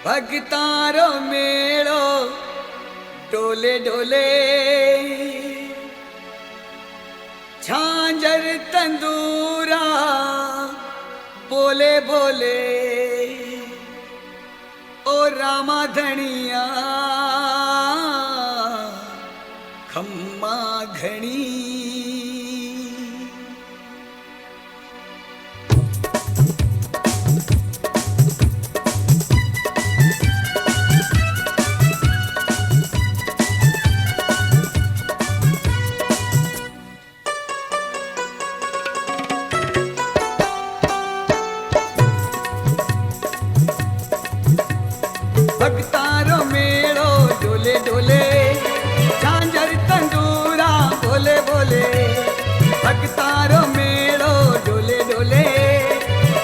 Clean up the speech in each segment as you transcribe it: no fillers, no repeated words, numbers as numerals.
भगतारो मेड़ो डोले डोले, झांझर तंदूरा बोले बोले, ओ रामा धनिया खम्मा घणी। भगतारो मेड़ो डोले डोले, झांझर तंदूरा बोले बोले। भगतारो मेड़ो डोले डोले,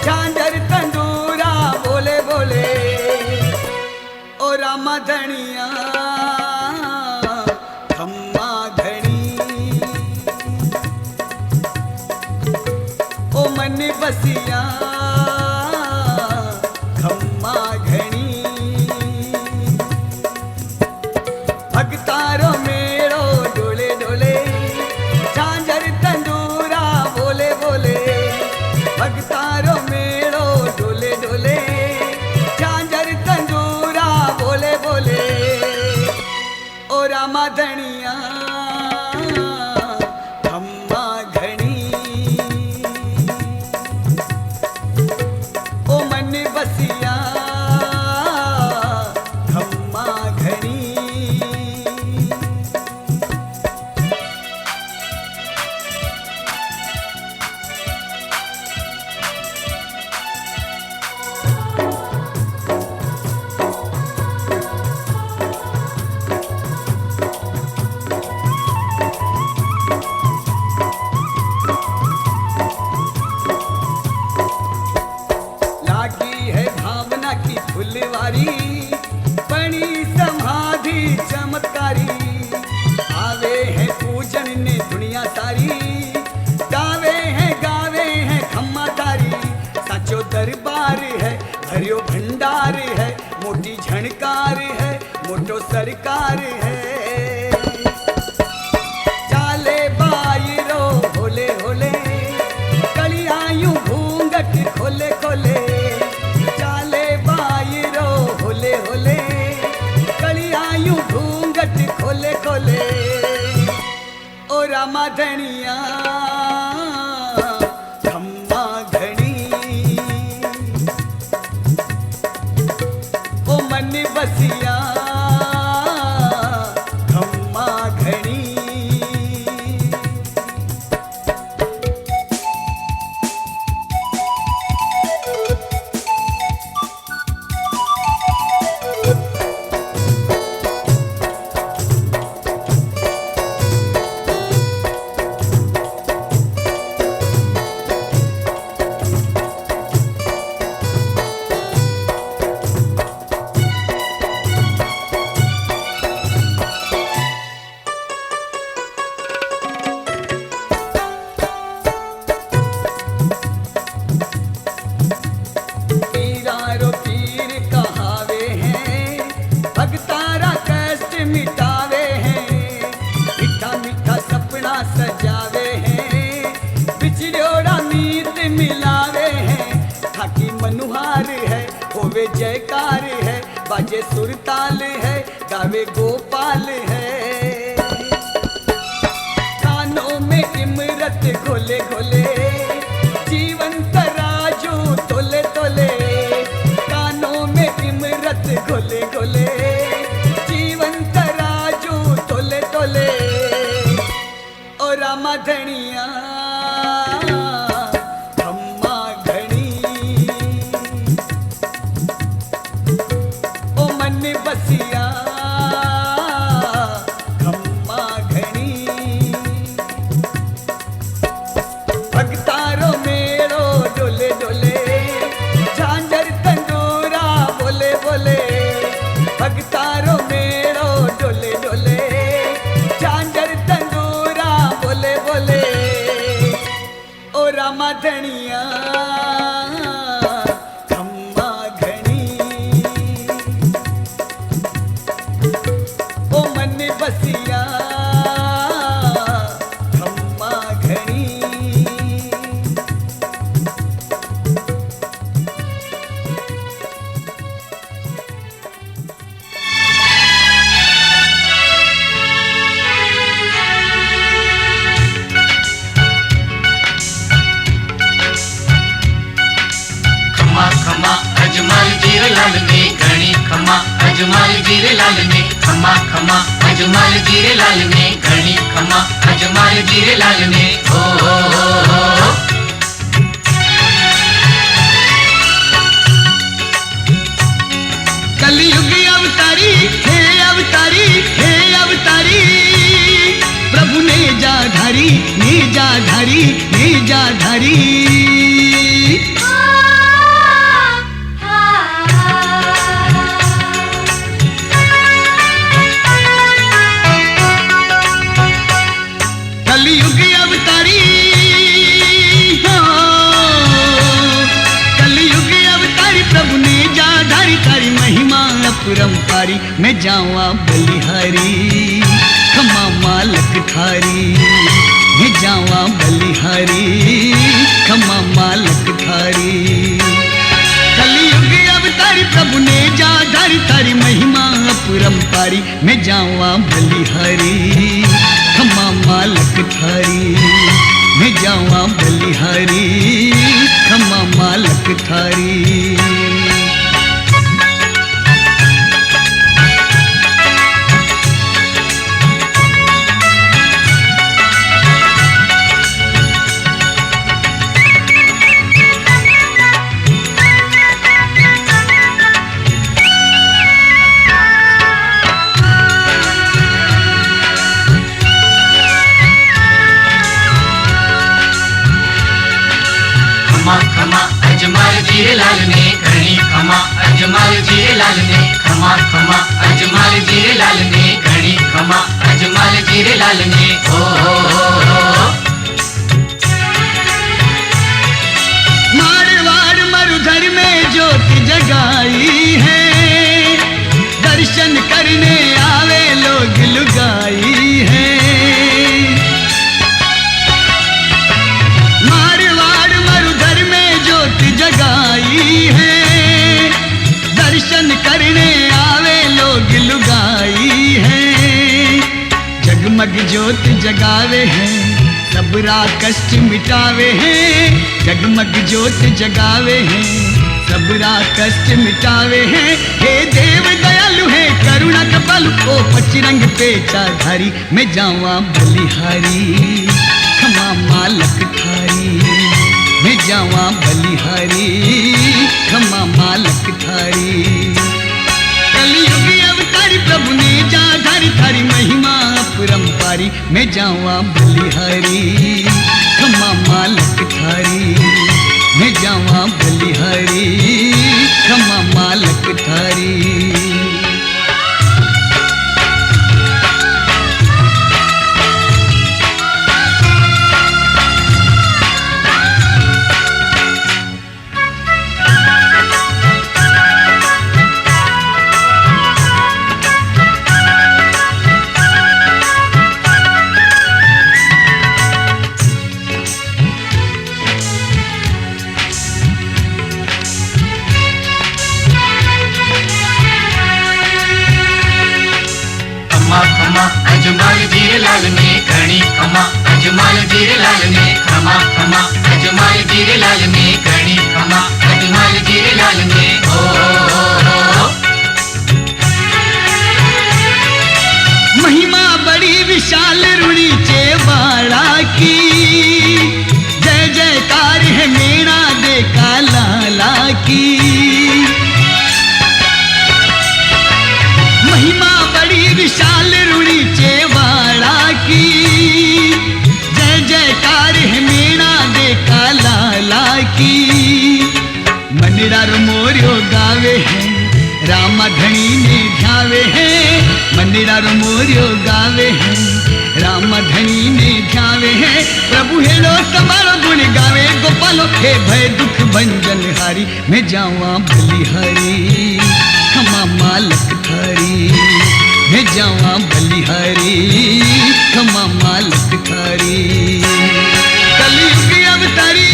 झांझर तंदूरा बोले बोले, ओ रामा धनिया खम्मा घणी, ओ मन बसिया खम्मा घणी। भगतारो मेड़ो डोले डोले, झांझर तंदूरा बोले बोले। भगतारो मेड़ो डोले डोले, झांझर तंदूरा बोले बोले, ओ रामा धनिया खम्मा घणी, ओ मन बसिया खम्मा घणी। लागी है भावना की फुलवारी, बनी समाधि चमत्कारी। आवे हैं पूजन ने दुनिया सारी, गावे हैं खम्मा तारी। साचो दरबार है भरियो भंडार है, मोटी झणकार है मोटो सरकार है। चाले बाईरो होले होले, कलियायूं घूंघट खोले खोले। चाले बाईरो होले होले, कलियायूं घूंघट खोले खोले, ओ रामा धनिया खम्मा घणी, ओ मन बसिया खम्मा घणी। पीरारो पीर कहावे हैं, भगतारा कष्ट मिटावे हैं। मीठा मीठा सपना सजावे हैं, बिछड़ोड़ा मीत मिलावे हैं। थाकी मनुहार है होवे जयकार है, बाजे सुरताल है गावे गोपाल है। कानों में इमरत घोले घोले, जीवन तराजू तोले तोले। कानों में इमरत घोले घोले, जीवन तराजू तोले तोले, ओ रामा धनिया खम्मा घणी, ओ मन बसिया खम्मा घणी। भगता खमा अजमल जीरे लाल ने घणी खमा अजमल जीरे लाल ने खमा खमा अजमल जीरे लाल ने घणी खमा अजमल जीरे लाल ने ओ कलयुग अवतारी हे अवतारी हे अवतारी प्रभु ने जाधारी ने जाधारी ने जाधारी कलयुग अवतारी कलयुग अवतारी प्रभु ने जाधारी तारी महिमा अपरंपारी मैं जावा बलिहारी खमा मालक थारी मैं जावा बलिहारी खमा मालक थारी कलयुग अवतारी प्रभु ने जाधारी तारी महिमा अपरंपारी मैं जावा बलिहारी खमा मालक थारी मैं जावा बलिहारी खमा मालक थारी खमा खमा अजमल जीरे लाल ने घणी खमा अजमल जीरे लाल ने खमा खमा अजमल जीरे लाल ने घणी खमा अजमल जीरे लाल ने ओ मारवाड़ मरुधर में ज्योति जगाई है दर्शन करने आवे लोग लुगाई है मारवाड़ मरुधर में ज्योति जगाई है दर्शन करने आवे लोग लुगाई है जगमग ज्योति जगावे हैं सबरा कष्ट मिटावे हैं जगमग ज्योति जगावे हैं सबरा कष्ट मिटावे हैं हे देव दयालु है करुणा कपालु ओ पचरंग पे चाधारी मैं जावा बलिहारी खमा मालक थारी मैं जावा बलिहारी खमा मालक थारी कलयुग अवतारी प्रभु ने जाधारी थारी महिमा अपरंपारी मैं जावा बलिहारी खमा मालक थारी मैं जावा बलिहारी खमा मालक थारी खमा अजमल जीरे लाल ने घणी खमा अजमल जीरे लाल ने खमा खमा अजमल जीरे लाल ने घणी खमा अजमल जीरे लाल ने ओ महिमा बड़ी विशाल रुणी चेवाड़ा की जय जयकार है मेरा देखा लाला की महिमा बड़ी विशाल रुणी चेवाड़ा की जय जयकार है मेरा देखा लाला की मनरा मोरियो गावे हैं रामा धनी ने ध्यावे हैं मनरा मोरियो गावे हैं रामा धनी ने ध्यावे हैं प्रभु हेलो समारो गुण गावे गोपालो हे भय दुख भंजन हारी मैं जावा बलिहारी खमा मालक थारी मैं जावा बलिहारी खमा मालक थारी कलयुग अवतारी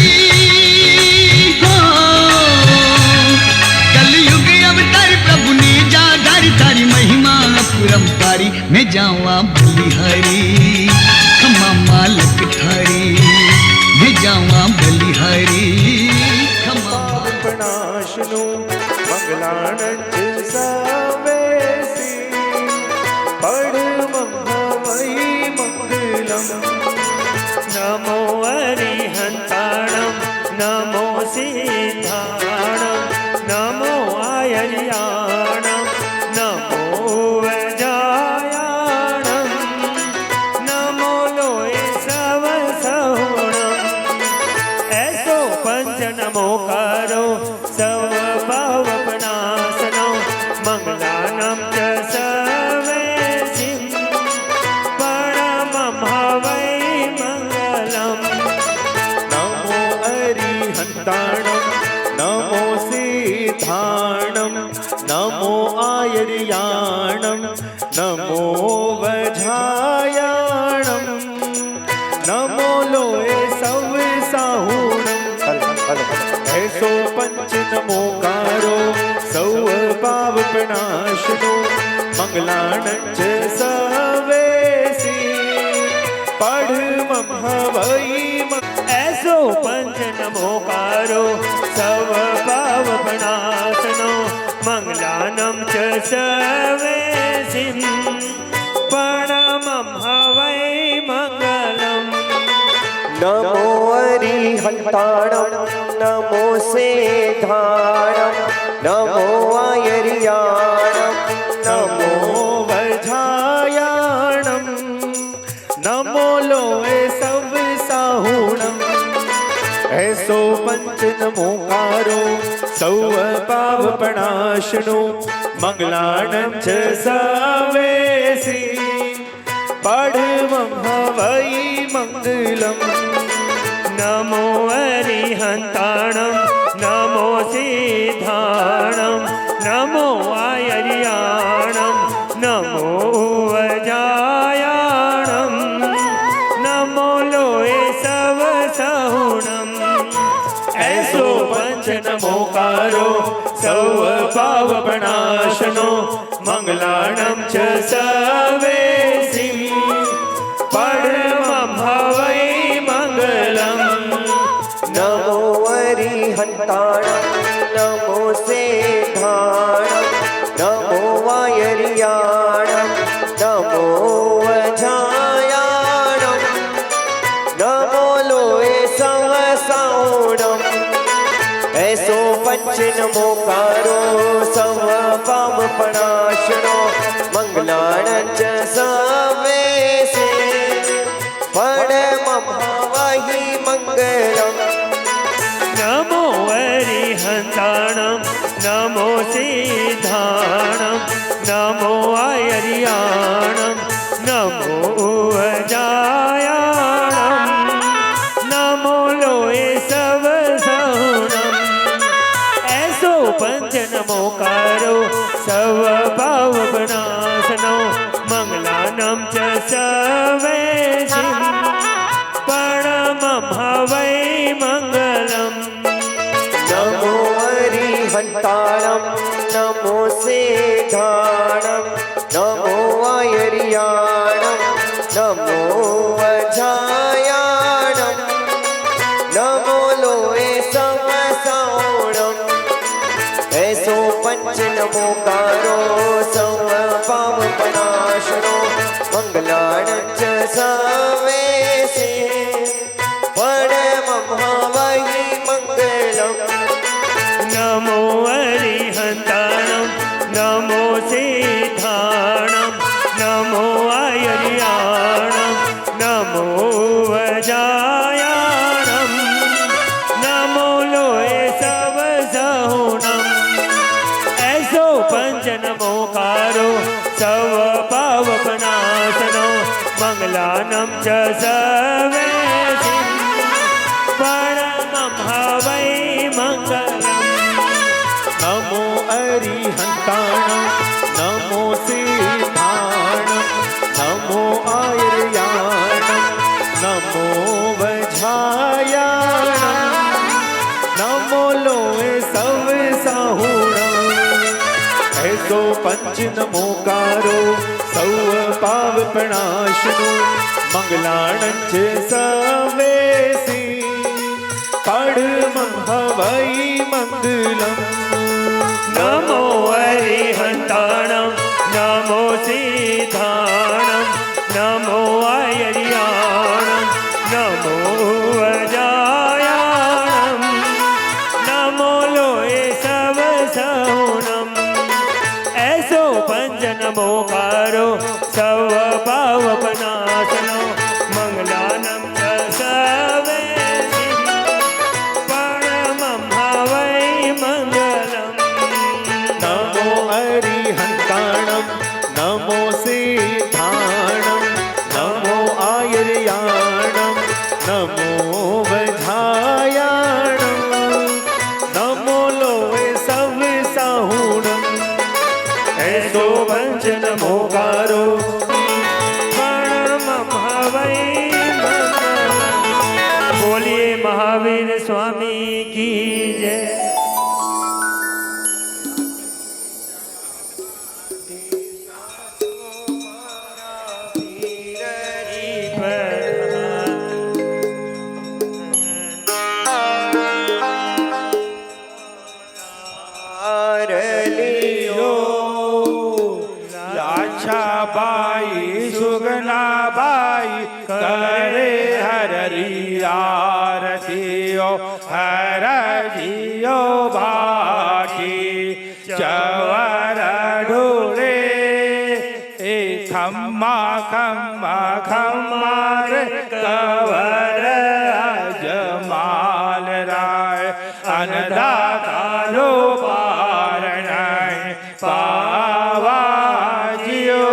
कलयुग अवतारी प्रभु ने जाधारी थारी महिमा अपरंपारी मैं जावा बलिहारी खमा मालक थारी मैं जावा बलिहारी खमा पावपनाशनु मंगलानंच सवेसी परमं हवै मंगलम् नमो अरिहंताणं नमो सिद्धाणं नमो आयर्याणं नमो वजायाणं नमो लोये सवसहुणं ऐसो पंच नमो करो सव पावपनाशनो मंगलानं च सवेसिं परमं हवै मंगलम् नमो अरिहंताणं नमो सिद्धाणं नमो आयर्याणं नमो वजायाणं नमो लोये सवसाहुणं ऐसो पंच नमोकारो सौ पावपनाशनो मंगलानंच सवेसी पढ़मं हवै ऐसो पंच नमोकारो सव पावपनाशनो मंगलानं च सवेसिं परमं हवै मंगलम् नमो अरिहंताणं नमो सिद्धाणं नमो आयर्याणं नमो वजायाणं नमो लोये सवसाहुणम् ऐसो पंच नमोकारो सौ पावपनाशनो मंगलानं च सवेसी पढ़मं हवै मंगलम् नमो अरिहंताणं नमो सिद्धाणं नमो आयर्याणं नमो वजायाणं नमो लोये सवसहुणं ऐसो पंच नमोकारो सौ पावपनाशनो मंगलानं च सवेसी परमं हवै मंगलम् नमो अरिहंताणं नमो सिद्धाणं नमो आयर्याणं नमो वजायाणं नमो लोये सवसाहुणं ऐसो पंच नमोकारो सव पावपनाशनो मंगलानं च सवेसी परमं हवै मंगलम् नमो अरिहंताणं नमो सिद्धाणं नमो आयर्याणं नमो वजायाणं नमो लोये सवसहुणं ऐसो पंच नमोकारो सव पावपनाशनो मंगलानं च सवेसिं परमं हवै मंगलम् नमो अरिहंताणं नमो सिद्धाणं नमो आयर्याणं नमो वजायाणं नमो लोये सवसाहुणं ऐसो पंच नमोकारो सौ पावपनाशनो मंगलानं च सवेसी परमं हवै मंगलम् नमो अरिहंताणं नमो सिद्धाणं नमो आयर्याणं नमो वजायाणं नमो लोये सवसहुणं ऐसो पंच नमोकारो सव पावपनाशनो मंगलानं च सवेसिं परमं हवै मंगलम् नमो अरिहंताणं नमो सिद्धाणं नमो आयर्याणं नमो वजायाणं नमो लोये सवसाहुणम् ऐसो पंच नमोकारो सौ पावपनाशनो मंगलानं च सवेसी परमं हवै मङ्गलम् नमो अरिहन्ताणं नमो सिद्धाणं नमो आयर्याणं नमो वजायाणं नमो लोये सब सहुणम् ऐसो पंच नमोकारो सर्व पाव पनाशनो मंगलानं च सर्वे परमं हवै मंगलम् नमो अरिहन्ताणं नमो सिद्धाणं नमो आयर्याणं नमो वधायाणं नमो लोये सब साहुणम् ऐसो पंच नमोकारो परमं हवै मंगलम्। बोलिए महावीर स्वामी की जय। लियो लाछाबाई सुगनाबाई करे हररी आरतियो हर जियो बाटी चवर ढूले ए खम्मा खम्मा खम्मा रे कवर अजमाल राय अनदाता लो पावाजियो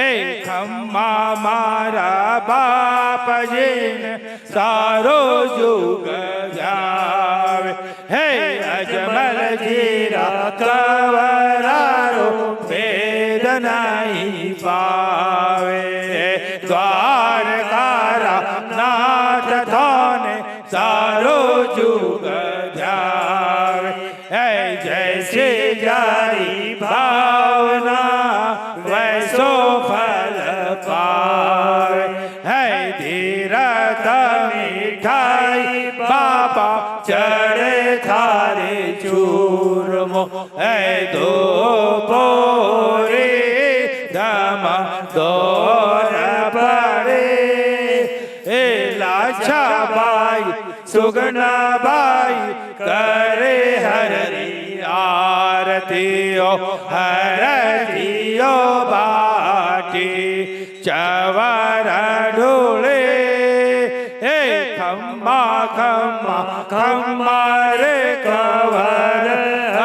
ए खम्मा मारा बाप जिन सारो जुग जावे हे अजमल जीरा कवरारो वेद नहीं पावे द्वार कारा नाथ थाने सारो जुग जावे है जैसे जारी भावना वैसो फल पावे है धीरथ मिठाई बाबा चढ़े थारे चूरमो है दो पोरे धम दौर पड़े ए लाछा बाई सुगना बाई करे हररी आरतियो हरतियो बाटी चवर ढूले हे खम्मा खम्मा खम्मा रे कवर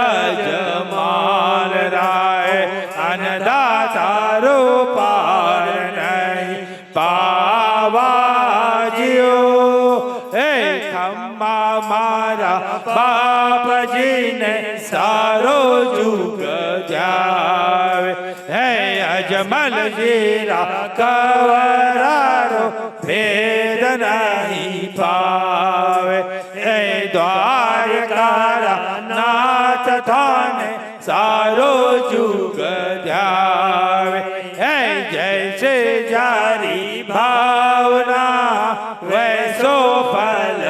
अजमाल राय अन्नदाता रो पार नहीं पावाजियो हे खम्मा मारा बाप जी ने सारो जुग जावे है अजमल जीरा कवरारो भेद नहीं पावे है द्वारकारा नाथ थाने सारो जुग जावे है जैसे जारी भावना वैसो फल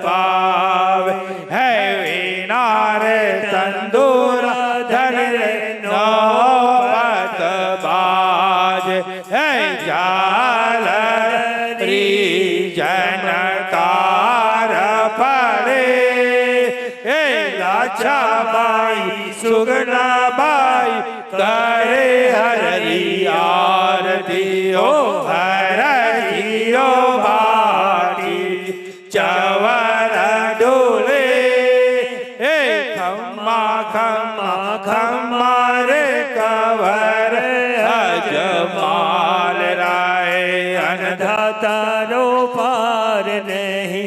पावे है वीणा रे तंदूरा धन रे नौबत बाज है जाल री जनकार पड़े हे लाछा बाई सुगना बाई करे हररी आरतियो हरतियो बाटी चवर डोले हे खम्मा खम्मा खम्मा रे कवर अजमाल राय अन्नदाता रो पार नहीं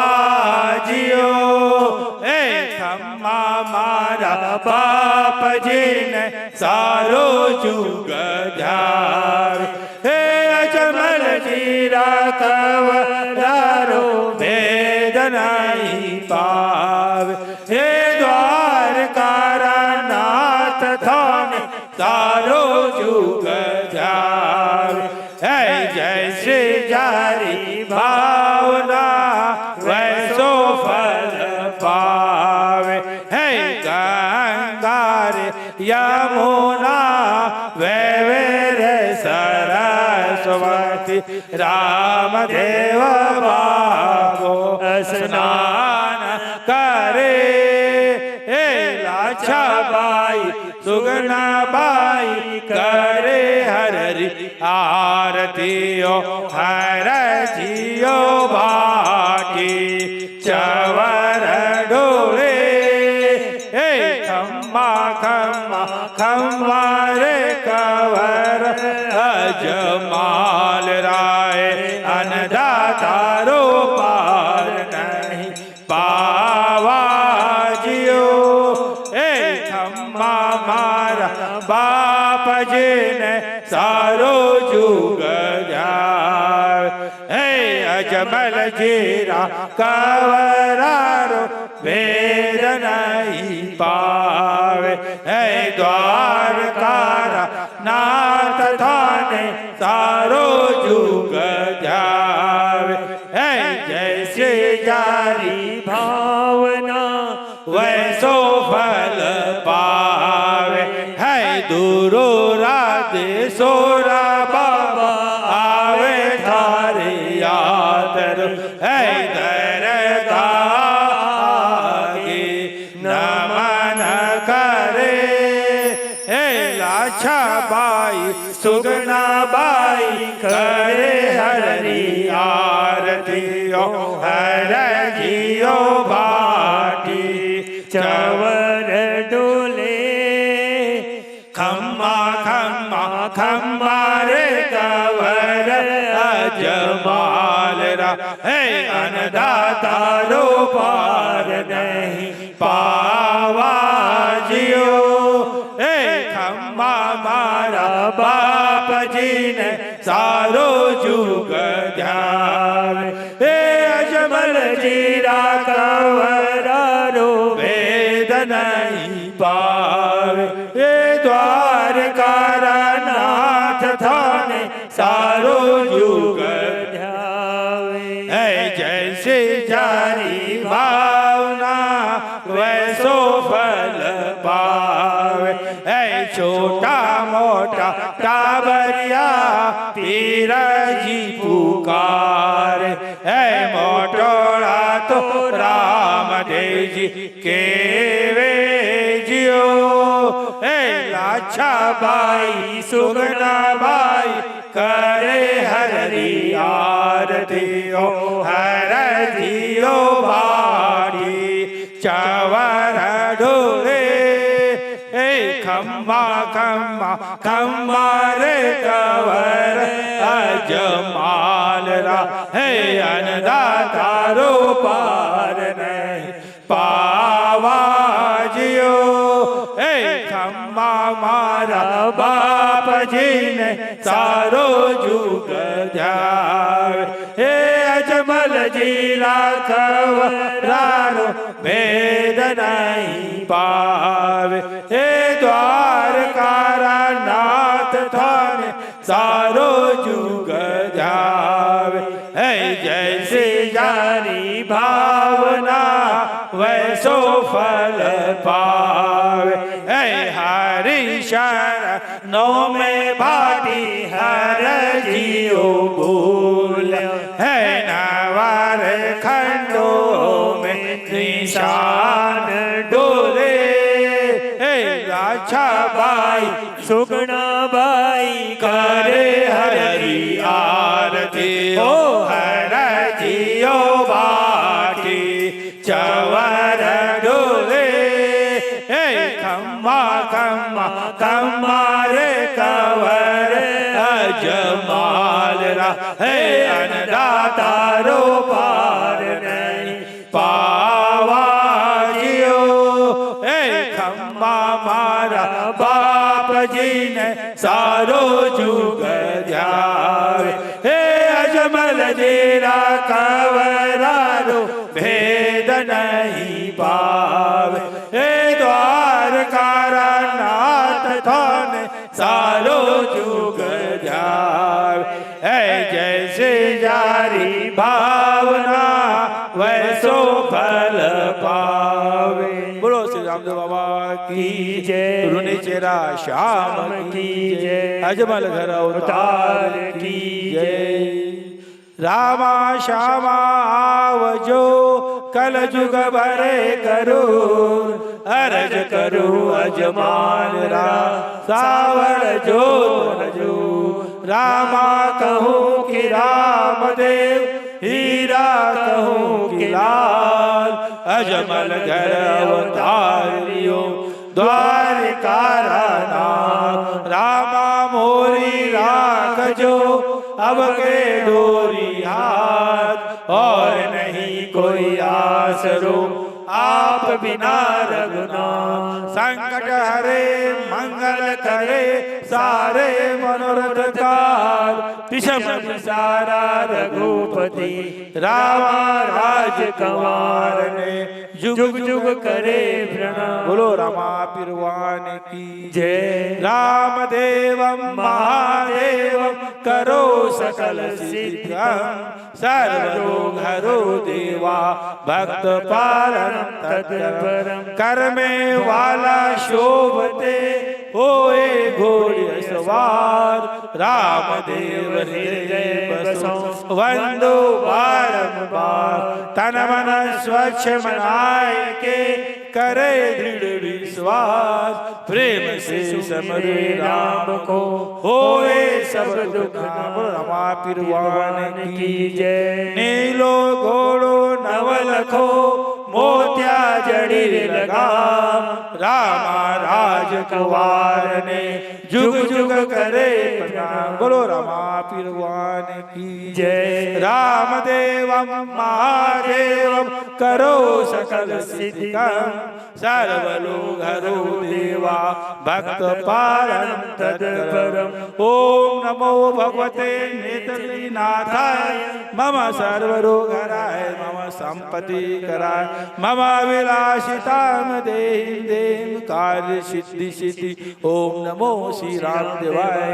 पावाजियो हे खम्मा मारा बाप जी ने सारो जुग जावे हे अजमल जीरा कवरारो भेद नहीं पावे हे द्वारकारा नाथ थाने सारो जुग जावे है जैसे जारी भावना रे यमुना वेवे रे सरस्वती रामदेव बाबो स्नान करे हे लाछाबाई सुगनाबाई करे हररी आरतीओ हर जियो बाटी चवर डोले हे खम्मा खम्मा खम्मा रे कवर अजमाल राय अन्नदातारो पार नहीं पावा जियो हे खम्मा मारा बाप जी ने सारो जुग जाए हे अजमल जीरा कवरारो वेद नहीं पावे हे द्वारकारा नाथ थाने सारो जुग जावे हे जैसे जारी भावना वैसो फल पावे है दूरो राधे सोरा बाबा आवे थारे यादर है दरगाहे नमन करे हे लाछा बाई सुगना बाई करे हरी आरती ओ हर जियो बाटी चवर डोले खम्मा खम्मा खम्मा रे कवर अजमाल रा हे अन्नदातारो पार नहीं पावा जियो हे खम्मा मारा बाप जी ने सारो जुग ध्यावे हे अजमल जीरा कवरारो वेद नहीं पावे हे द्वारकारा नाथ थाने सारो जुग ध्यावे है जैसे जारी भावना वैसो फल पावे है छोटा मोटा टाबरिया पीर जी पुकार है मोटोड़ा तो राम देव जी के वे जियो हे लाछा बाई सुगना बाई करे हरी आरती ओ हर जियो बाड़ी चवर डोले हे खम्मा खम्मा खम्मा रे कवर अजमाल रा हे अन्नदातारो पार नहीं पावा जियो हे खम्मा मारा बाप जी ने सारो जुग ध्यावे हे अजमल जीरा कवरारो वेद नहीं पावे हे द्वारकारा नाथ थाने सारो जुग ध्यावे है जैसे जारी भावना वैसो फल पावे है हरि शरणों में भाटी हर जियो बोल है नवार खंडों में निशान डोले हे लाछा बाई सुगना बाई करे हरी आरती ओ हर जियो बाटी चवर डोले हे खम्मा खम्मा खम्मा रे कवर अजमाल रा हे अन्नदातारो पार नहीं पावा जियो हे खम्मा मारा बाप जी ने सारो जुग ध्यावे हे अजमल जीरा कवरारो भेद नहीं पावे हे द्वारकारा नाथ थाने सारो जुग ध्यावे है जैसे जारी भावना वैसो फल पावे। बोलो श्री रामदेव बाबा की जय। रुनी चेहरा श्याम की जय। अजमल घर अवतार की जय। रामा श्यामा आवजो कल जुग भरे करो अरज करो अजमान रा सावर जो जो रामा कहूँ कि रामदेव हीरा कहूँ कि लाल अजमल घर अवतार लियो द्वारिका नाम रामा मोरी राख जो अब के डोरी हाथ और नहीं कोई आसरो आप बिना रघुनाथ संकट हरे मंगल करे सारे मनोरथ काल विषम सारा रघुपति रामा राजकुमार ने जुग जुग करे प्रणाम। बोलो रामा पिरवान की जय। रामदेवम महादेवम करो सकल सिद्धम सर्वलोक हरो देवा भक्त पालनम तत्परम कर में वाला शोभते होए घोड़े सवार रामदेव हृदय बसो वंदो बारंबार तन मन स्वच्छ मनाए के करे दृढ़ विश्वास प्रेम से समरे राम को होए सब दुख नाम। रमा पिरवान की जय। नीलो घोड़ो नवलखो मोत्या जड़ी लगा रामा राजकुमार ने जुग जुग करे प्रणाम। बोलो रमा पिरवान की जय। रामदेवम महादेवम करो सकल सिद्धम सर्वलोक हरो देवा भक्त पालनम तत्परम। ओम नमो भगवते नेत्रनाथाय मम सर्वरोग हराय मम संपत्ति कराय मम विलासितां देहि देहि कार्य सिद्धि सिद्धि। ओम नमो श्री रामदेवाय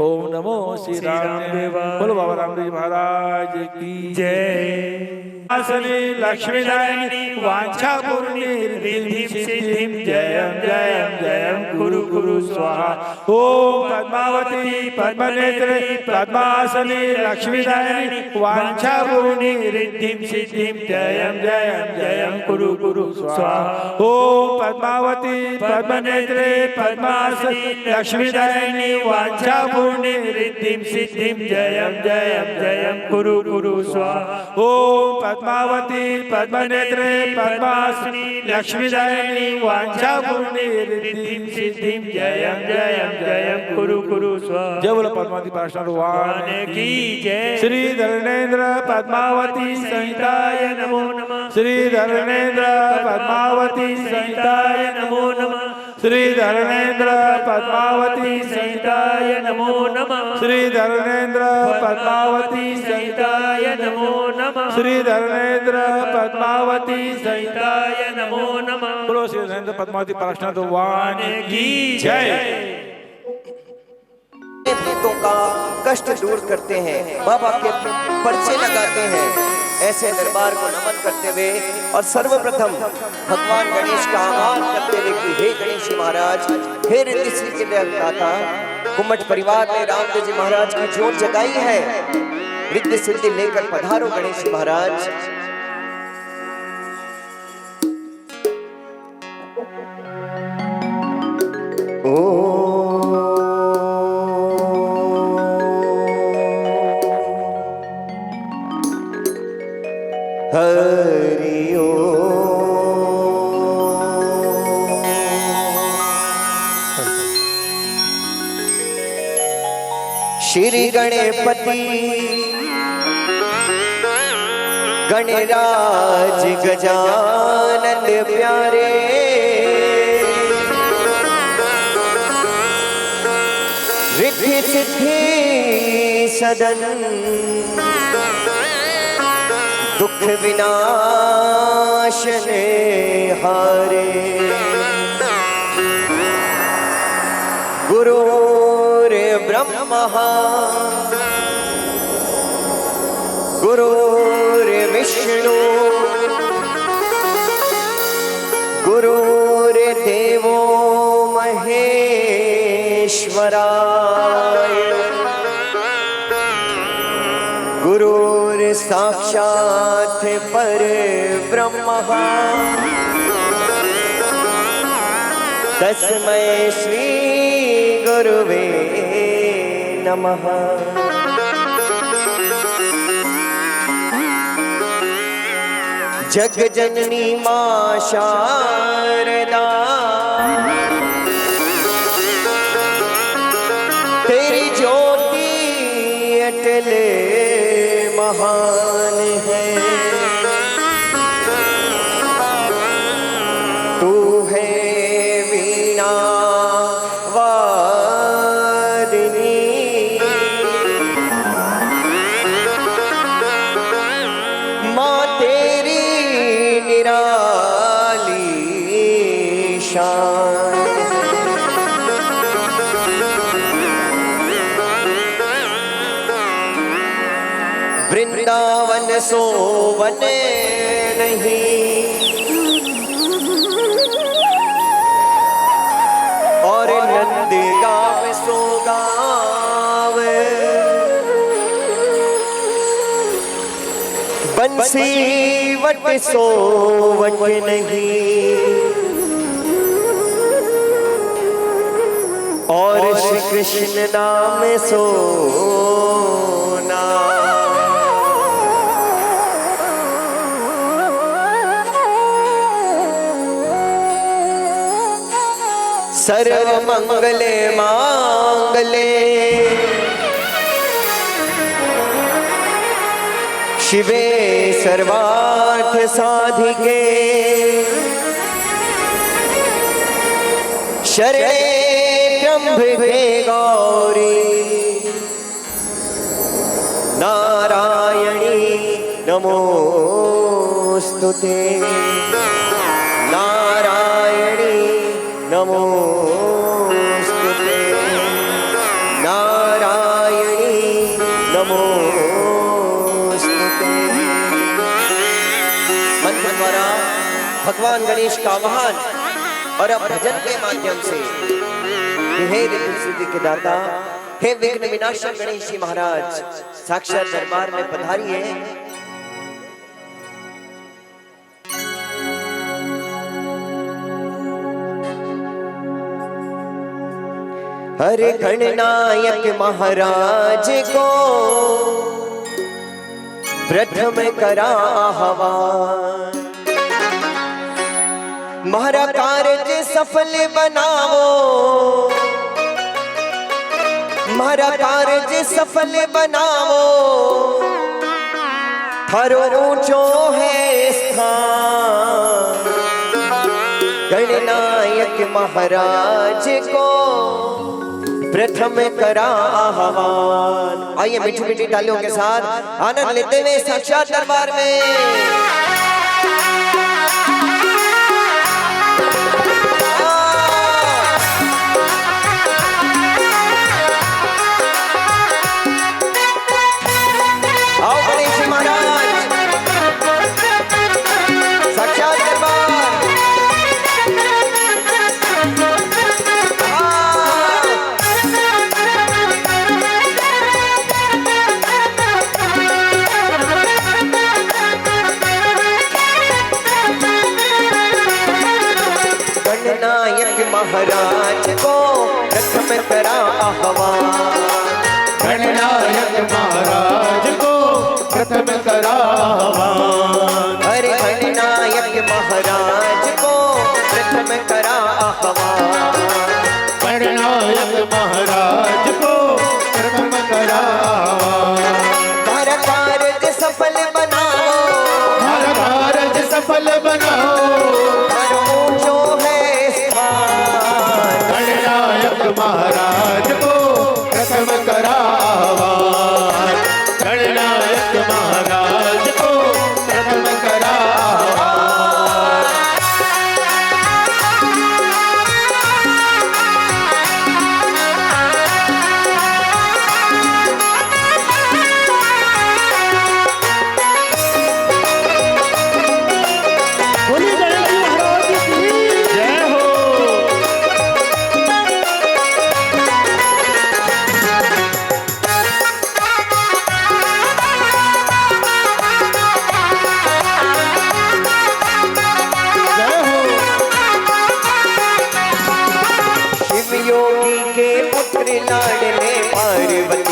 ओम नमो श्री रामदेवाय। बोलो बाबा रामदेव महाराज की जय। आसने लक्ष्मीदायिनी वांछा पूर्णि रिद्धि सिद्धिं जयं जयं जयं कुरु कुरु स्वाहा। ओम पद्मावती पद्मनेत्रे पद्मासने लक्ष्मीदायिनी वांछा पूर्णि रिद्धिं सिद्धिं जयं जयं जयं कुरु कुरु स्वाहा। ओम पद्मावती पद्मनेत्रे पद्मासने लक्ष्मीदायिनी वांछा पूर्णि रिद्धिं सिद्धिं जयं जयं जयं कुरु कुरु स्वाहा। ओम पद्मावती पद्मनेत्रे पद्मासनी लक्ष्मीदायिनी वांछा पूर्णि रिद्धिं सिद्धिं जयं जयं जयं कुरु कुरु स्वाहा। जय बोलो पद्मावती पार्षद की जय। श्री धर्मेंद्र पद्मावती संहिताय नमो नमः। श्री धर्मेंद्र पद्मावती संहिताय नमो नमः। श्री धर्मेंद्र पद्मावती संहिताय नमो नमः। श्री धर्मेंद्र पद्मावती संहिताय नमो नमः। श्री धर्मेंद्र पद्मावती संहिताय नमो नमः। बोलो श्री धर्मेंद्र पद्मावती पार्षद की जय। भक्तों का कष्ट दूर करते हैं, बाबा के पर्चे लगाते हैं। ऐसे दरबार को नमन करते हुए और सर्वप्रथम भगवान गणेश का आह्वान करते हुए कि हे गणेश जी महाराज, हे रिद्धि सिद्धि के दाता, कुम्मट परिवार ने रामदेव जी महाराज की जोत जगाई है। रिद्धि सिद्धि लेकर पधारो गणेश जी महाराज। हरि श्री गणपति गणराज गजानन प्यारे, रिद्धि सिद्धि सदन दुख विनाशने हारे। गुरुर्ब्रह्मा गुरुर्विष्णु गुरुर्देवो गुरुर्देवो महेश्वराय गुरुर्साक्षात् परब्रह्मः तस्मै श्री गुरुवे नमः। जग जननी मां शारदा तेरी ज्योति अटल महान है। तू है वीणा वादिनी माँ तेरी निराली शान। वृंदावन सोवन नहीं और नंद गाँव सो गाँव। बंसी वट सो वट नहीं और श्री कृष्ण नाम सो नाम। सर्व मंगले मांगले शिवे सर्वार्थ साधिके शरणे त्र्यंबके गौरी नारायणी नमोस्तुते नारायणी नमोस्तुते नारायणी नमोस्तुते। मंत्र द्वारा भगवान गणेश का आवाहन और अब भजन के माध्यम से हे रिद्धि सिद्धि के दाता हे विघ्न विनाशक गणेश जी महाराज साक्षात दरबार में पधारिए। हरे गणनायक महाराज को प्रथम करा आह्वान। महारा कार्य सफल बनाओ महारा कार्य सफल बनाओ थारो ऊंचो है स्थान। गणनायक महाराज को प्रथम करा आह्वान। आइए मीठी मीठी तालियों के साथ आनंद लेते हुए साक्षात दरबार में। आओ गणेश जी महाराज साक्षात दरबार। गणनायक महाराज को प्रथम करा आह्वान। गणनायक महाराज को प्रथम करा आह्वान। अरे गणनायक महाराज को प्रथम करा आह्वान। गणनायक महाराज को प्रथम करा आह्वान। हर कार्य सफल बनाओ हर कार्य सफल बनाओ हर ऊंचो है स्थान। गणनायक महाराज को प्रथम करा आह्वान। गणनायक महाराज को प्रथम करा आह्वान।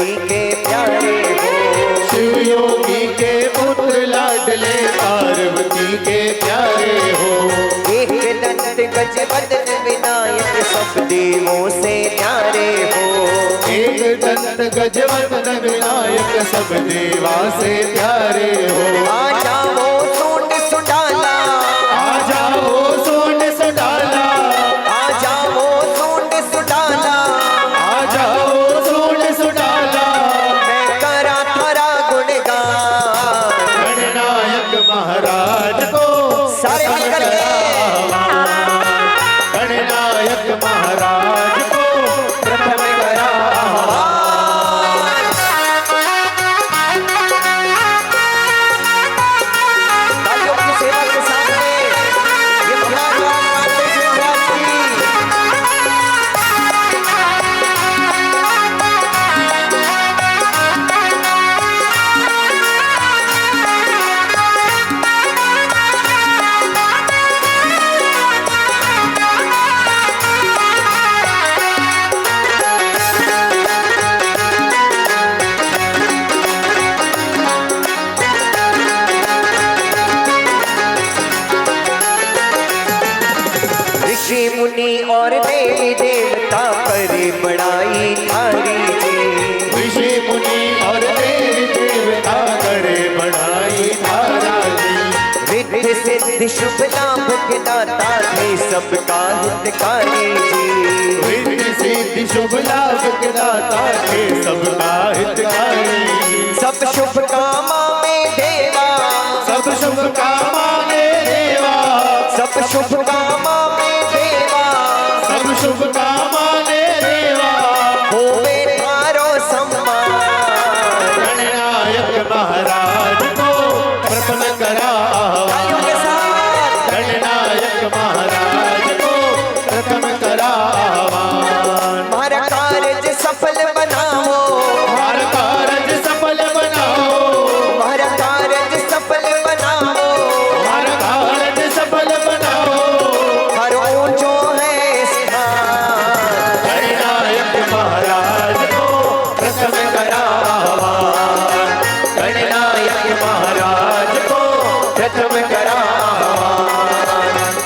पार्वती के प्यारे हो। शिव योगी के पुत्र लाडले पार्वती के प्यारे हो। एक दंत गजवदन विनायक सब देवों से न्यारे हो। एक दंत गजवदन विनायक सब देवा से प्यारे हो। आ जाओ सूंड सुडाला, आ जाओ सोंड सुडाला, आ जाओ सूंड सुडाला, आ जाओ सोंड सुडाला। मैं करा थारा गुणगान। गणनायक महाराज को सारे मिलकर के गणनायक महाराज को प्रथम करा तालियों की सेवा के सामने ये महाराज रामदेव जी महाराज की। ऋषि मुनि और देवी देवता करे बड़ाई थारी जी। ऋषि मुनि और देवी देवता करे बढ़ाई धारा जी। रिद्धि सिद्धि शुभ लाभ के दाता थे सबका हितकारी जी। रिद्धि सिद्धि शुभ लाभ के दाता थे सबका हितकारी। सब शुभ कामा में देवा, सब शुभ कामा ने देवा, सब शुभ कामा में देवा, सब शुभ कामा ने देवा। होवे थारो सम्मान। गणनायक महाराज को प्रथम करा तालियों के साथ गणनायक महाराज को प्रथम करा आह्वान। हमारा कार्य सफल बनाओ, हमारा कार्य सफल बनाओ, हमारा कार्य सफल बनाओ। हमारा कार्य सफल बनाओ। हर ऊंचो है स्थान। गणनायक महाराज को प्रथम करा आह्वान। गणनायक महाराज को प्रथम करा आह्वान।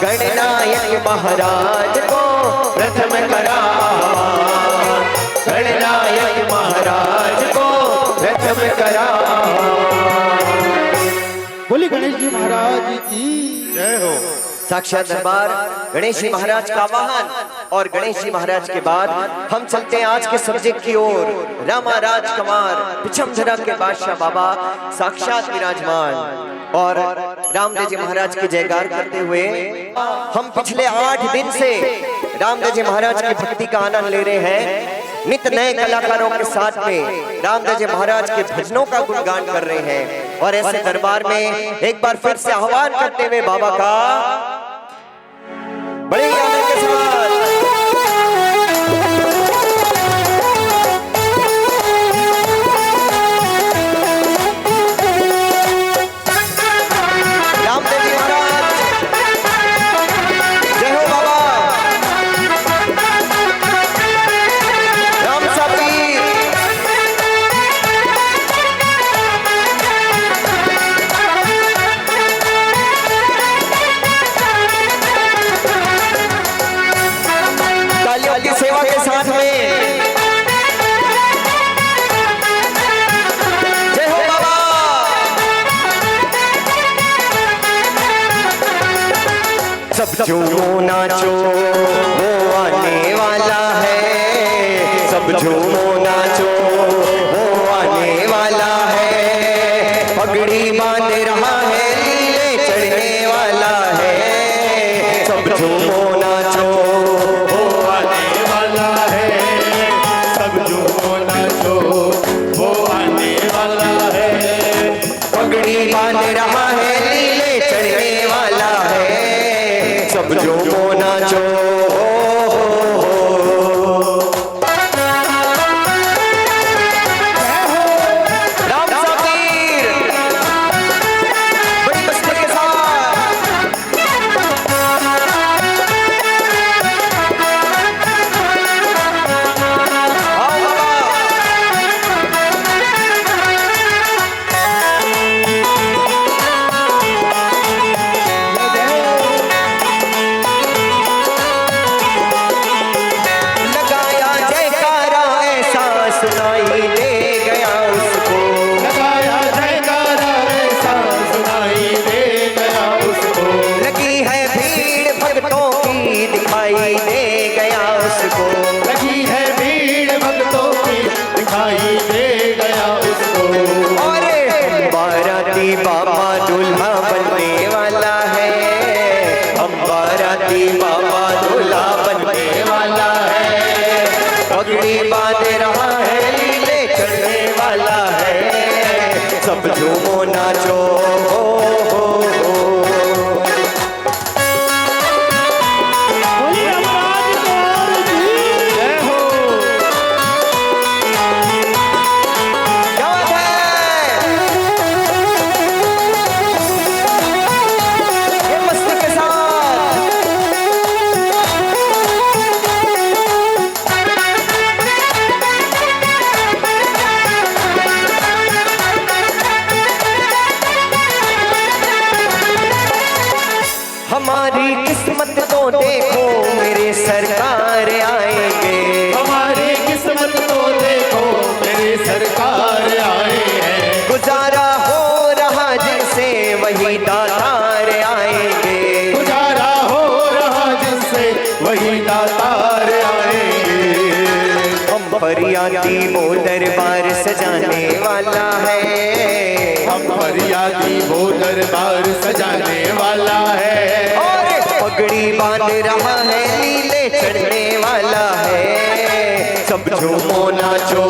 गणनायक महाराज को प्रथम करा आह्वान। गणनायक महाराज को प्रथम करा आह्वान। बोली गणेश जी महाराज की जय हो। साक्षात दरबार गणेश जी महाराज का वाहन और गणेश जी महाराज के बाद हम चलते हैं आज के सब्जेक्ट की ओर। रामा राजकुमार पिछमझरा के बादशाह बाबा साक्षात विराजमान और रामदेव जी महाराज की जयकार करते हुए हम पिछले 8 दिन से रामदेव जी महाराज की भक्ति का आनंद ले रहे हैं। नित नए कलाकारों के साथ में रामदेव जी महाराज के भजनों का गुणगान कर रहे हैं और ऐसे दरबार में एक बार फिर से आह्वान करते हुए बाबा का बड़े ही आनंद के साथ रामदेव जी महाराज जय हो बाबा। राम साथी तालियों की सेवा के साथ में जय हो बाबा। सब झूमो नाचो वो आने वाला है। सब झूमो नाचो वो आने वाला है। पगड़ी बांध रहा है लीले चढ़ने वाला है। सब झूमो नाचो वो आने वाला है। सब जो नाचो वो आने वाला है। पगड़ी बांध रहा है लीले चढ़ने वाला है। सब झूमो नाचो दिखाई दे गया उसको। लगी है भीड़ भक्तों की दिखाई दे गया उसको। और बाराती बाबा दूल्हा बनने वाला है, हम बाराती बाबा दूल्हा बनने वाला है। पगड़ी बांध रहा है, लीले चढ़ने वाला है, सब झूमो नाचो हो हो हो। क्या बात है? ये मस्ती के साथ हमारी किस्मत को देखो, मेरे सरकार आएंगे। हमारी किस्मत तो देखो मेरे सरकार आए हैं। गुजारा हो रहा जिनसे वही दातार आएंगे। गुजारा हो रहा जिनसे वही दातार आएंगे। हम फरियादी वो दरबार सजाने वाला है, हम फरियादी वो दरबार सजाने वाला है। और पगड़ी बांध रहा है, लीले चढ़ने वाला है, सब झूमो नाचो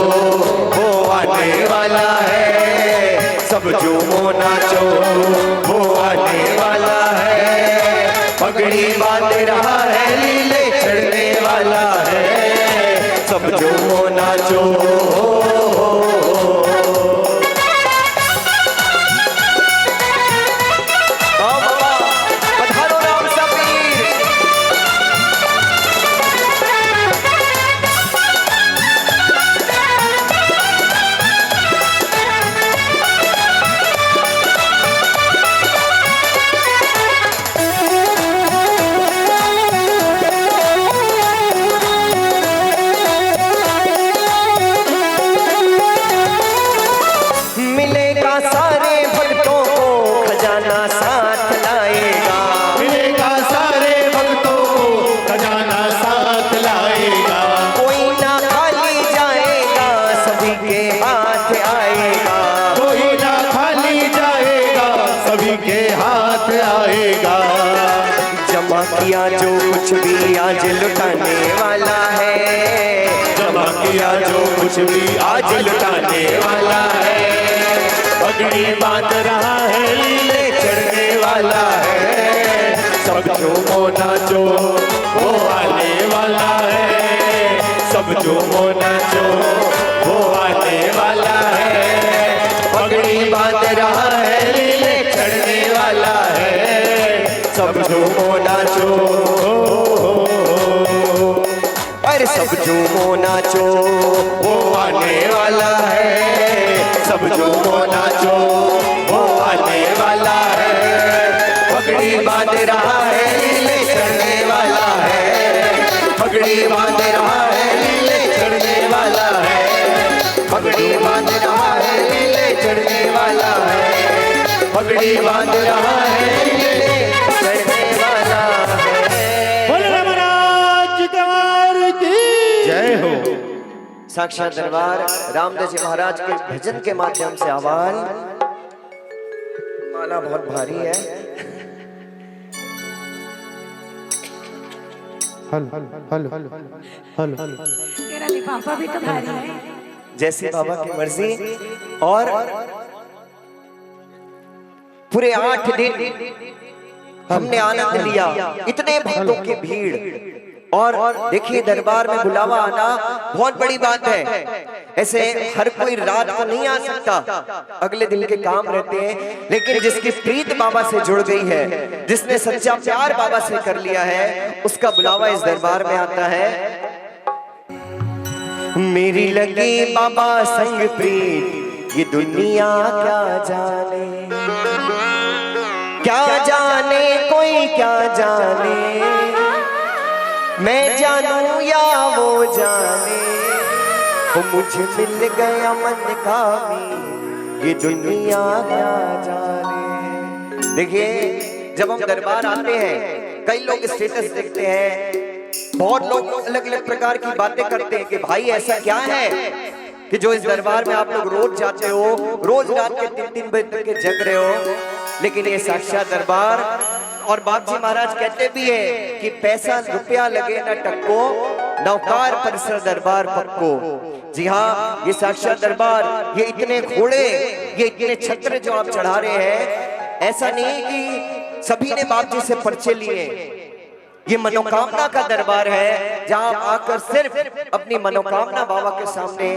वो आने वाला है, सब झूमो नाचो वो आने वाला है। पगड़ी बांध रहा है, लीले चढ़ने वाला है, सब झूमो नाचो पधारो राम सफीर। मिलेगा सारे भक्तों को खजाना साथ लाएगा। मिलेगा सारे भक्तों को खजाना साथ लाएगा। कोई ना खाली जाएगा, सभी के हाथ आएगा। कोई ना खाली जाएगा, सभी के हाथ आएगा। जमा किया जो कुछ भी आज लुटाने वाला है, जमा किया जो कुछ भी आज लुटाने वाला है। पगड़ी बांध रहा है, लीले चढ़ने वाला है, सब झूमो नाचो वो आने वाला है। सब झूमो नाचो वो आने वाला है। पगड़ी बांध रहा है, लीले चढ़ने वाला है, सब झूमो नाचो। अरे सब झूमो नाचो वो आने वाला है, सब झूमो नाचो वो आने वाला है। पगड़ी बांध रहा है, लीले चढ़ने वाला है, पगड़ी बांध रहा है, लीले चढ़ने वाला है, पगड़ी बांध रहा है, लीले चढ़ने वाला है, पगड़ी बांध रहा है, लीले चढ़ने वाला है। बोलो महाराज कुमार की जय हो। साक्षात दरबार रामदास जी महाराज के भजन के माध्यम से आवाज माला बहुत भारी है। तेरा लिफाफा भी तो भारी है। जैसे बाबा की मर्जी। और पूरे 8 दिन हमने आनंद लिया, इतने भक्तों की भीड़। और देखिए दरबार में बुलावा आना बहुत बड़ी बात है। ऐसे हर कोई रात को नहीं आ सकता, अगले दिन के काम रहते हैं। लेकिन जिसकी प्रीत बाबा से जुड़ गई है, जिसने सच्चा प्यार बाबा से कर लिया है, उसका बुलावा इस दरबार में आता है। मेरी लगी बाबा संग प्रीत, ये दुनिया क्या जाने, क्या जाने कोई क्या जाने, मैं जानूं या वो जाने, वो मुझे मिल गया मन का मी, ये दुनिया क्या जाने। देखिए जब हम दरबार आते हैं कई लोग स्टेटस देखते हैं, बहुत लोग अलग अलग प्रकार की बातें करते हैं कि भाई ऐसा क्या है कि जो इस दरबार में आप लोग रोज जाते हो, रोज रात के 3-3 बजे तक के जग रहे हो। लेकिन ये साक्षात दरबार, और बाप जी महाराज कहते भी है कि पैसा रुपया लगे न टक्को, नौकार परिसर दरबार पक्को। जी हाँ, ये साक्षात दरबार, ये इतने घोड़े, ये इतने छत्र जो आप चढ़ा रहे हैं, ऐसा नहीं कि सभी ने बाप जी से पर्चे लिए। ये मनोकामना का दरबार है, जहां आप आकर सिर्फ अपनी मनोकामना बाबा के सामने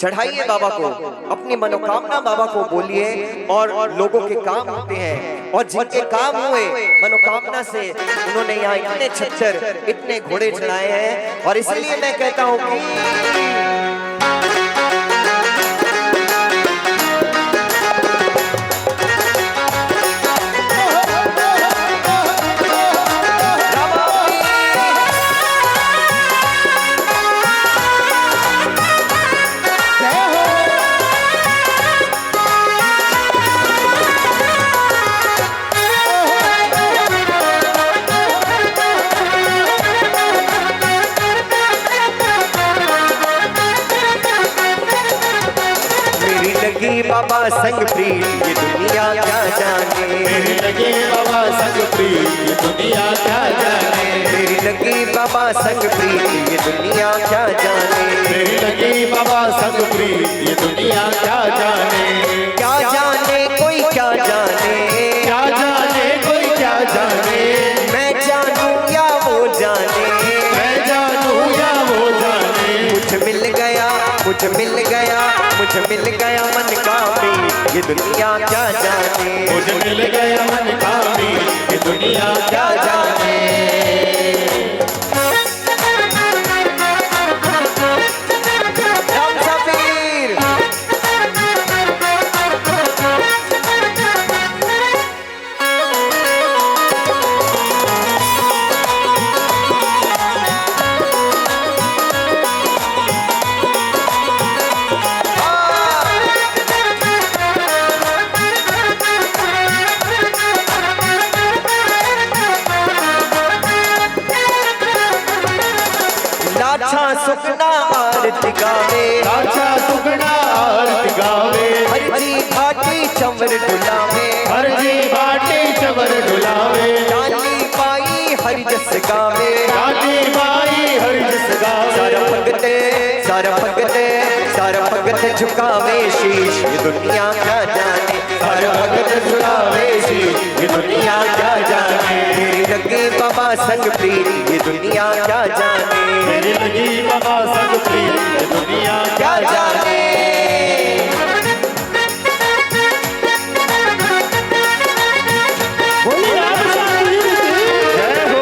चढ़ाइए, बाबा को अपनी मनोकामना बाबा को बोलिए और लोगों के काम होते हैं। और जिनके काम हुए मनोकामना से, उन्होंने यहाँ इतने छच्चर, इतने घोड़े चढ़ाए हैं। और इसलिए मैं कहता हूँ कि बाबा संग प्रीत ये दुनिया क्या जाने, मेरी लगी बाबा संग प्रीत ये दुनिया क्या जाने, मेरी लगी बाबा संग प्रीत ये दुनिया क्या जाने, मेरी लगी बाबा संग प्रीत ये दुनिया क्या जाने, क्या जाने कोई क्या जाने, क्या जाने कोई क्या जाने, मैं जानूं या वो जाने, मैं जानूं या वो जाने, मुझे मिल गया, मुझे मिल गया, मुझे मिल गया मन का प्रीत ये दुनिया क्या जाने, मुझे मिल गया मन का प्रीत ये दुनिया क्या जाने। राम साबीर सुखना आरती गावे, लाछा सुखना आरती गावे, हरजी भाटी चंवर डुलावे, हरजी भाटी चंवर डुलावे, डाली पाई हरि जस गावे, डाली पाई हरि जस गावे, सारा भगते, सारा भगते, सारा भगत झुकावे शीश ये दुनिया क्या जाने, सारा भगत झुकावे शीश ये दुनिया क्या जाने, मेरी लगी बाबा संग प्रीत ये दुनिया क्या जाने, मेरी लगी बाबा संग प्रीत ये दुनिया क्या जाने। बोलिए राम साबीर की जय हो।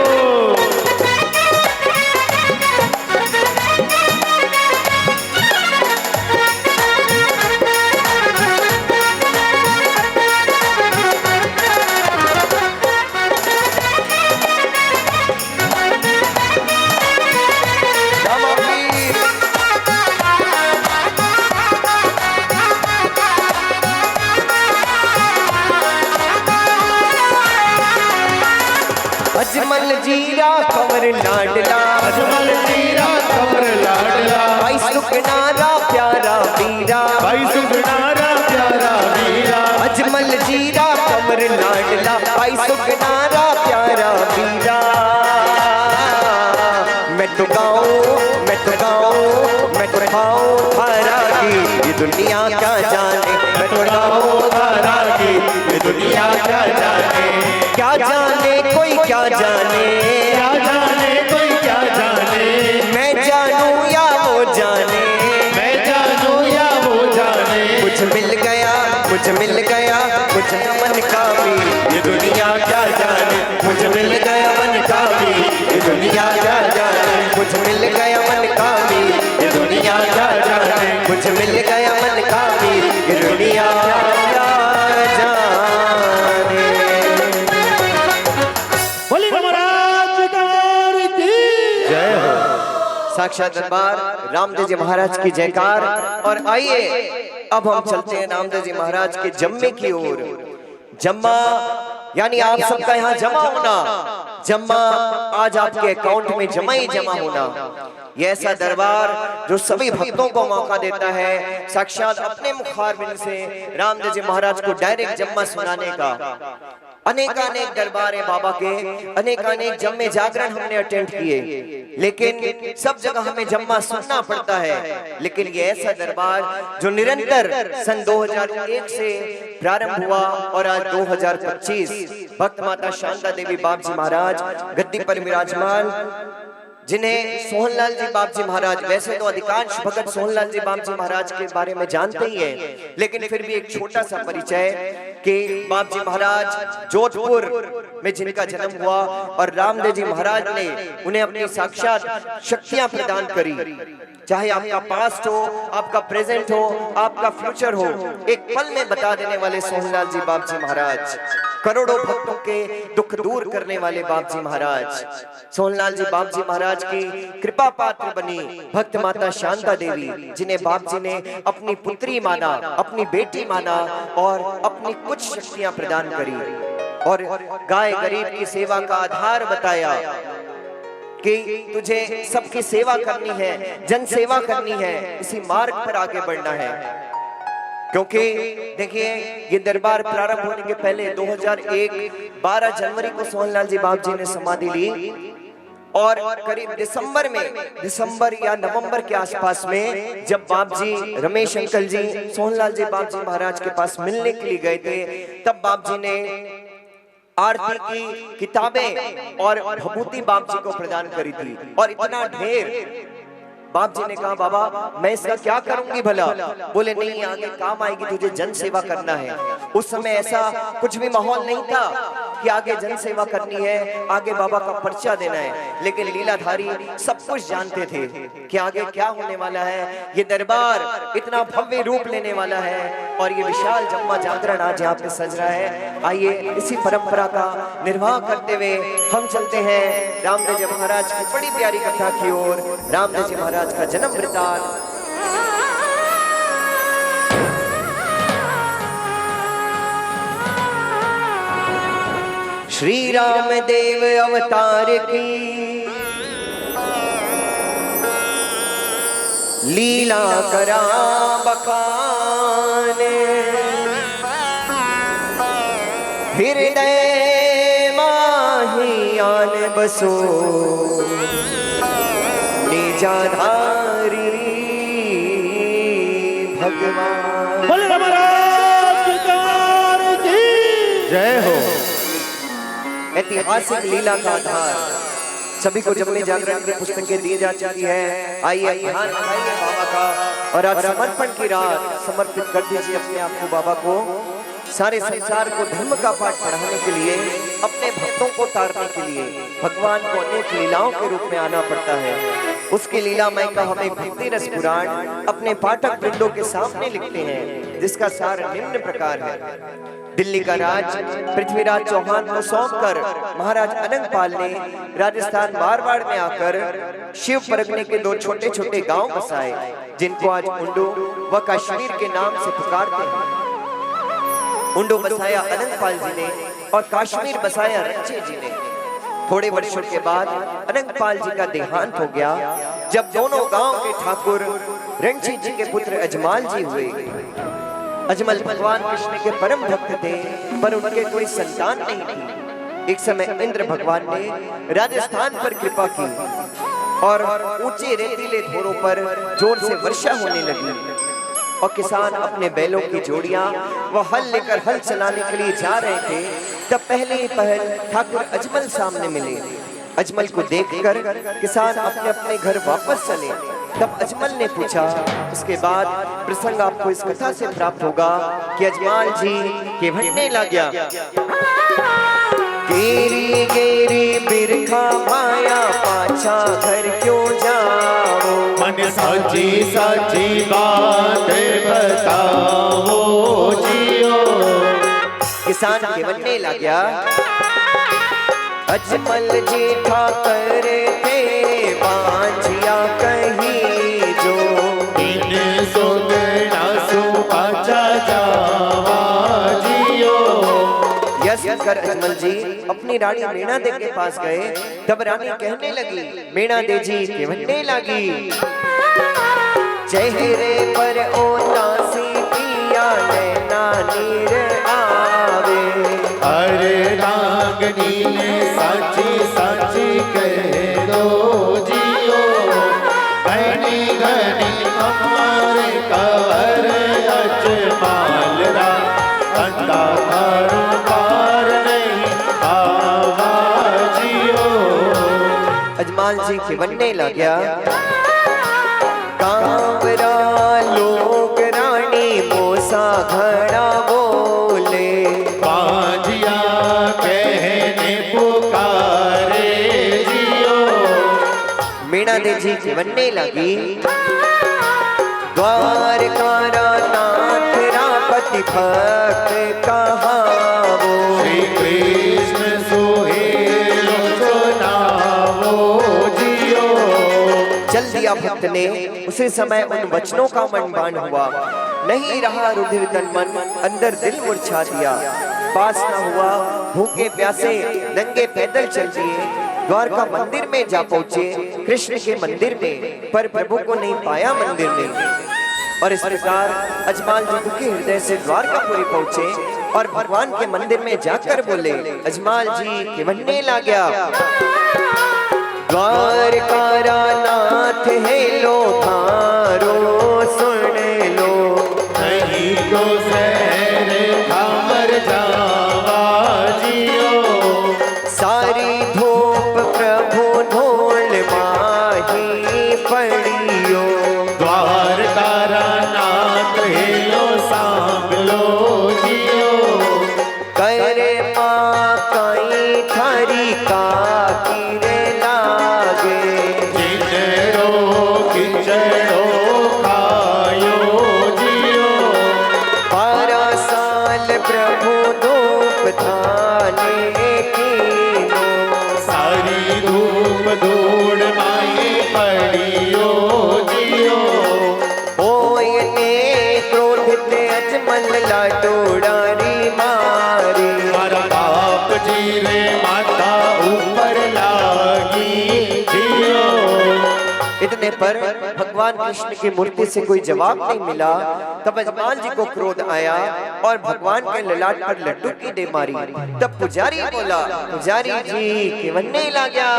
अजमल जीरा कंवर लाडला, अजमल जीरा कंवर लाडला, भाई सुखनारा प्यारा वीरा, भाई सुखनारा प्यारा वीरा, अजमल जीरा कंवर लाडला, भाई सुखनारा प्यारा वीरा। मैं तो गाऊं, मैं तो गाऊं, मैं तो खाऊं थारा की ये दुनिया क्या जाने, मैं तो गाऊं थारा की ये दुनिया क्या जाने, क्या जाने कोई क्या जाने, क्या जाने कोई क्या जाने, मैं जानूं या वो जाने, मैं जानूं या वो जाने, मुझे मिल गया, मुझे मिल गया, मुझे मन का भी ये दुनिया क्या जाने, मुझे मिल गया मन का भी ये दुनिया क्या जाने, मुझे मिल गया मन का भी ये दुनिया क्या जाने, मुझे मिल गया मन का भी ये दुनिया क्या जाने। बोली महाराज की जय हो। साक्षात दरबार रामदेव जी महाराज की जयकार। और आइए अब हम चलते हैं रामदेव जी महाराज के जम्मे की ओर। जम्मा यानी आप सबका यहाँ जमा होना, जमा आज आपके अकाउंट में जमा ही जमा होना। ये ऐसा दरबार जो सभी भक्तों को मौका देता है साक्षात अपने मुखारबिन से रामदेव जी महाराज को डायरेक्ट जम्मा सुनाने का। अनेकानेक दरबार है बाबा के, अनेकानेक जम्मे जागरण हमने अटेंड किए, लेकिन सब जगह हमें जम्मा सुनना पड़ता है। लेकिन ये ऐसा दरबार जो निरंतर सन 2001 से प्रारंभ हुआ और आज 2025 भक्त माता शांता देवी बाप जी महाराज गद्दी पर विराजमान, जिन्हें सोहनलाल जी बाप जी महाराज, वैसे तो अधिकांश भगत सोहनलाल जी बाप जी महाराज के बारे में जानते ही हैं, लेकिन फिर भी एक छोटा सा परिचय कि बाप जी महाराज जोधपुर में जिनका जन्म हुआ और रामदेव जी महाराज ने उन्हें अपनी साक्षात शक्तियां प्रदान करी। चाहे आपका पास्ट हो, आपका प्रेजेंट हो, आपका फ्यूचर हो, एक पल में बता देने वाले सोहनलाल जी बाप जी महाराज, करोड़ों भक्तों के दुख दूर करने वाले बाप जी महाराज, सोहनलाल जी बाप जी महाराज की कृपा पात्र बनी भक्त माता शांता देवी, जिन्हें बाप जी ने अपनी पुत्री माना, अपनी बेटी माना और अपनी कुछ शक्तियां प्रदान करी और गाय गरीब की सेवा का आधार बताया कि तुझे सबकी सेवा करनी है, जन सेवा करनी है, इसी मार्ग पर आगे बढ़ना है। क्योंकि देखिए ये दरबार प्रारंभ होने के पहले 2001 12 जनवरी को सोहनलाल जी बाप जी ने समाधि ली और करीब दिसंबर या नवंबर के आसपास में जब बाप जी रमेश अंकल जी सोहनलाल जी बाप जी महाराज के पास मिलने के लिए गए थे, तब बाप जी ने आरती की किताबें और भभूति बाप जी को प्रदान करी थी। और इतना ढेर, बाप जी ने कहा बाबा मैं इसका क्या करूंगी भला? बोले नहीं, आगे काम आएगी, तुझे जन सेवा करना है। उस समय ऐसा कुछ भी माहौल नहीं था कि आगे जन सेवा करनी है, आगे बाबा का पर्चा देना है, लेकिन लीलाधारी सब कुछ जानते थे कि आगे क्या होने वाला है। ये दरबार इतना भव्य रूप लेने वाला है और ये विशाल जम्मा जागरण आज यहाँ पे सज रहा है। आइए इसी परंपरा का निर्वाह करते हुए हम चलते हैं रामदेव जी महाराज की बड़ी प्यारी कथा की ओर। रामदेव जी महाराज का जन्म वृत्तांत। श्री राम देव अवतार की लीला करा बखाने, हृदय माही आन बसो निजाधारी भगवान। बोले महाराज की जय हो। ऐतिहासिक लीला का आधार सभी को जम्मे जागरण की पुस्तकें दी जा चुकी है। आइए ध्यान लगाइए बाबा का और आज समर्पण की रात समर्पित कर दीजिए अपने आप को बाबा को। सारे संसार को धर्म का पाठ पढ़ाने के लिए, अपने भक्तों को तारने के लिए भगवान को अनेक लीलाओं के रूप में आना पड़ता है। उसकी लीलामय का हमें भक्ति रस पुराण अपने पाठक वृंदों के सामने लिखते हैं, जिसका सार निम्न प्रकार है। दिल्ली का राज पृथ्वीराज चौहान को सौंपकर महाराज अनंगपाल ने राजस्थान मारवाड़ में आकर शिव परगने के दो छोटे छोटे गांव बसाए, जिनको आज उंडू व कश्मीर के नाम से पुकारते हैं। उंडू बसाया अनंगपाल जी ने और कश्मीर बसाया रणछे जी ने। थोड़े वर्षों के बाद अनंगपाल जी का देहांत हो गया, जब दोनों गांव के ठाकुर रणछे जी के पुत्र अजमाल जी हुए। अजमल भगवान कृष्ण के परम भक्त थे, पर उनके कोई संतान नहीं थी। एक समय इंद्र भगवान ने राजस्थान पर कृपा की और ऊंचे रेतीले धोरों पर जोर से वर्षा होने लगी और किसान अपने बैलों की जोड़ियां व हल लेकर हल चलाने के लिए जा रहे थे। तब पहले ही पहल ठाकुर अजमल सामने मिले। अजमल को देखकर किसान अपने अपने घर वापस चले। तब अजमल ने पूछा, उसके बाद प्रसंग आपको इस कथा से प्राप्त होगा कि अजमाल जी के भटने लग गया। गेरी गेरी बिरखा माया पाछा घर क्यों जाओ, मन साची साची बात बताओ जियो। किसान के बनने लग गया। अजमल जी ठाकर थे बांझिया कहीं जो, इन सोना सो पाचा जावा जियो। यस कर अजमल जी अपनी रानी मीणा दे के पास गए। तब रानी कहने लगी, मीणा दे जी कहने लगी, चेहरे पर ओ तासी पिया नैना नीर आवे। अरे रागनी ने साची साची कह दो जियो, घनी घनी हमारे कवर अजमाल रा, अंधा थारो पार नहीं आवाजियो। अजमाल जी के बनने लग्या, कांवरा लोग रानी मोसा घड़ा बोले। बाजिया कहने पुकारे जियो, मीणा दे जी के बनने लगी, द्वारकारा नाथ रापति भक्त कहावो। श्री कृष्ण सोहेलो सुनावो जियो। चल दिया भक्त ने, उसी समय उन वचनों का मनबान हुआ। नहीं रहा रुधिर तन मन, अंदर दिल मुरझा दिया। पास न हुआ, भूखे प्यासे नंगे पैदल चल दिए। द्वारका मंदिर में जा पहुंचे, कृष्ण के मंदिर में, पर प्रभु को नहीं पाया मंदिर में। और इस प्रकार अजमाल जी दुखी हृदय से द्वारकापुरी पहुंचे और भगवान के मंदिर में जाकर बोले। अजमाल जी के बनने लग्या, द्वारकारा नाथ है लो थारो सुन लो। नहीं तो शहर थामर जावा जियो, सारी धूप प्रभु ढोल माही पड़ियो। द्वारकारा नाथ हेलो सांभलो जियो। करे माँ कई थारी का कीरे लागे। जिनरो किचड़ो खायो जियो, 12 साल प्रभु धूप थाने कीनो। सारी धूप धूड़ माई पड़ियो जियो। ओयने क्रोधित अजमल लाडोड़ारी मारी। मारा बाप जी रे माता ऊपर लागी जियो। इतने पर भगवान कृष्ण की मूर्ति से कोई जवाब नहीं मिला। तब अजमाल जी को क्रोध आया और भगवान के ललाट पर लड्डू की दे मारी। तब पुजारी बोला, पुजारी जी के बनने लग्या,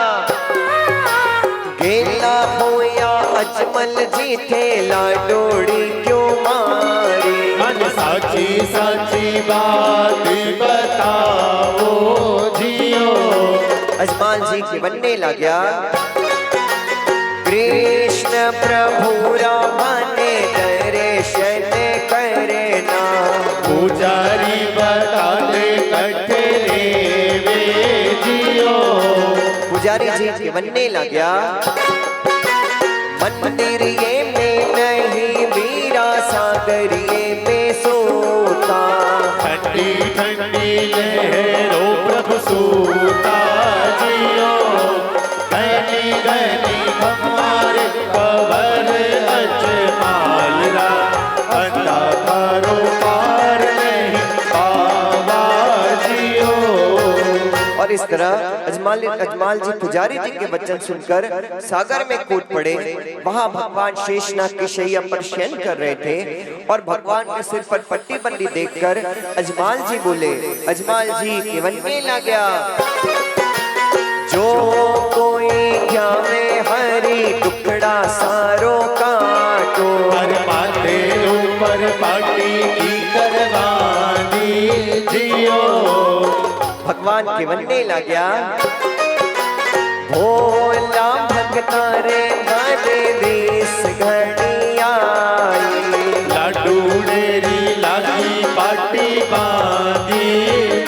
गेला होया अजमल जी थे लाडोड़ी क्यों मारी। मन साची साची बात बताओ जियो। अजमाल जी के बनने लग्या, कृष्ण प्रभु रामने दर्शन करना। पुजारी बता दे कठे वे जियो। पुजारी जी के बनने लग्या, मंदिर ये में नहीं वीरा सागर ये में सोता। ठंडी ठंडी लहरों प्रभु सूता जियो। घनी घनी हमारे कवर अजमाल रा, अंधा थारो पार नहीं पावा जियो। और इस तरह अजमाल जी पुजारी जी के वचन सुनकर सागर में कूद पड़े। वहां भगवान शेषनाग की शैया पर शयन कर रहे थे और भगवान के सिर पर पट्टी बंदी देखकर अजमाल जी बोले। अजमाल जी के बनने लग्या, जो कोई ध्यावे हरी टुकड़ा सारो काटो। हर माथे ऊपर पाटी की करवानी जियो। भगवान के बनने लग्या, भोला भगता रे घरे देश घड़ी आई। लाडू डेरी लागी पाटी बांधी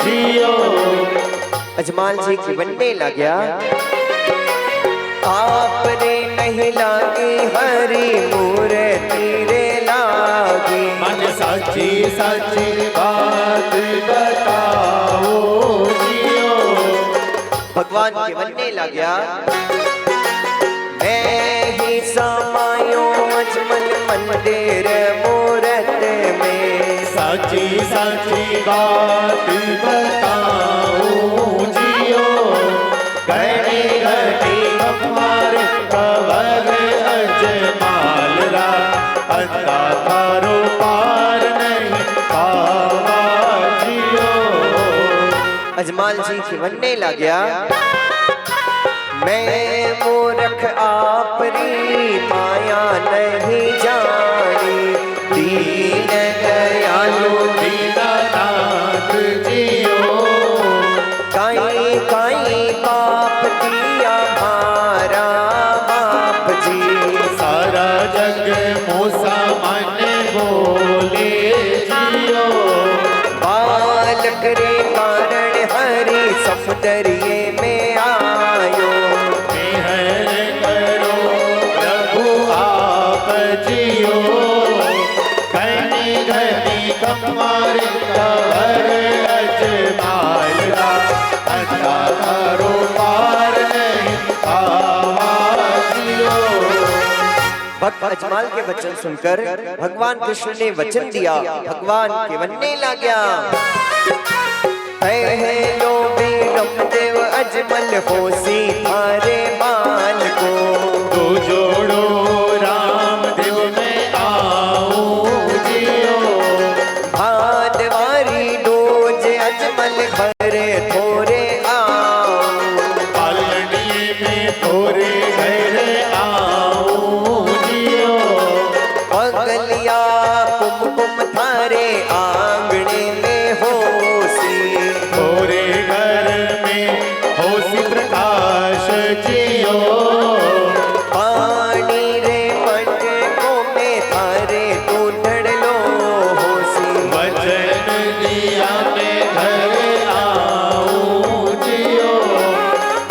जियो। अजमाल जी के बनने लग्या, आप रे नहीं लागी हरी मूर्ति रे लागी। मन साची साची बात बताओ जियो। भगवान के बनने लग्या, मैं ही समायो अजमल मंदिर मूरत में। साची साची बात बताओ अजमाल जी की बनने लग गया। मैं मूर्ख आपरी माया नहीं जानी, दीन दयालु दीनानाथ जियो, काई काई पाप किया हमारा बाप जी। सारा जग मूसा मन बोले जियो, बालक रे कारण हरि समुदरिये में आयो। मेहर करो प्रभु आप जियो, घनी घनी कमर कवर अजमाला, अंधारो पार नहीं पावा जियो। भक्त अजमाल के वचन सुनकर भगवान कृष्ण ने वचन दिया, भगवान के बनने लग गया। लो देव अजमल होसी थारे बाल को, दो जोड़ो रामदेव में आओ जियो, भादवारी डोज अजमल घरे थोरे आओ। पालनिए में थोरे घर आओ जियो, पगलिया कुमकुम थारे आंगने में होसी, थोरे घर में होसी प्रकाश जियो, पानी रे मटकों में थारे दूधड़ लो होसी। वचन दिया में घर आओ जियो,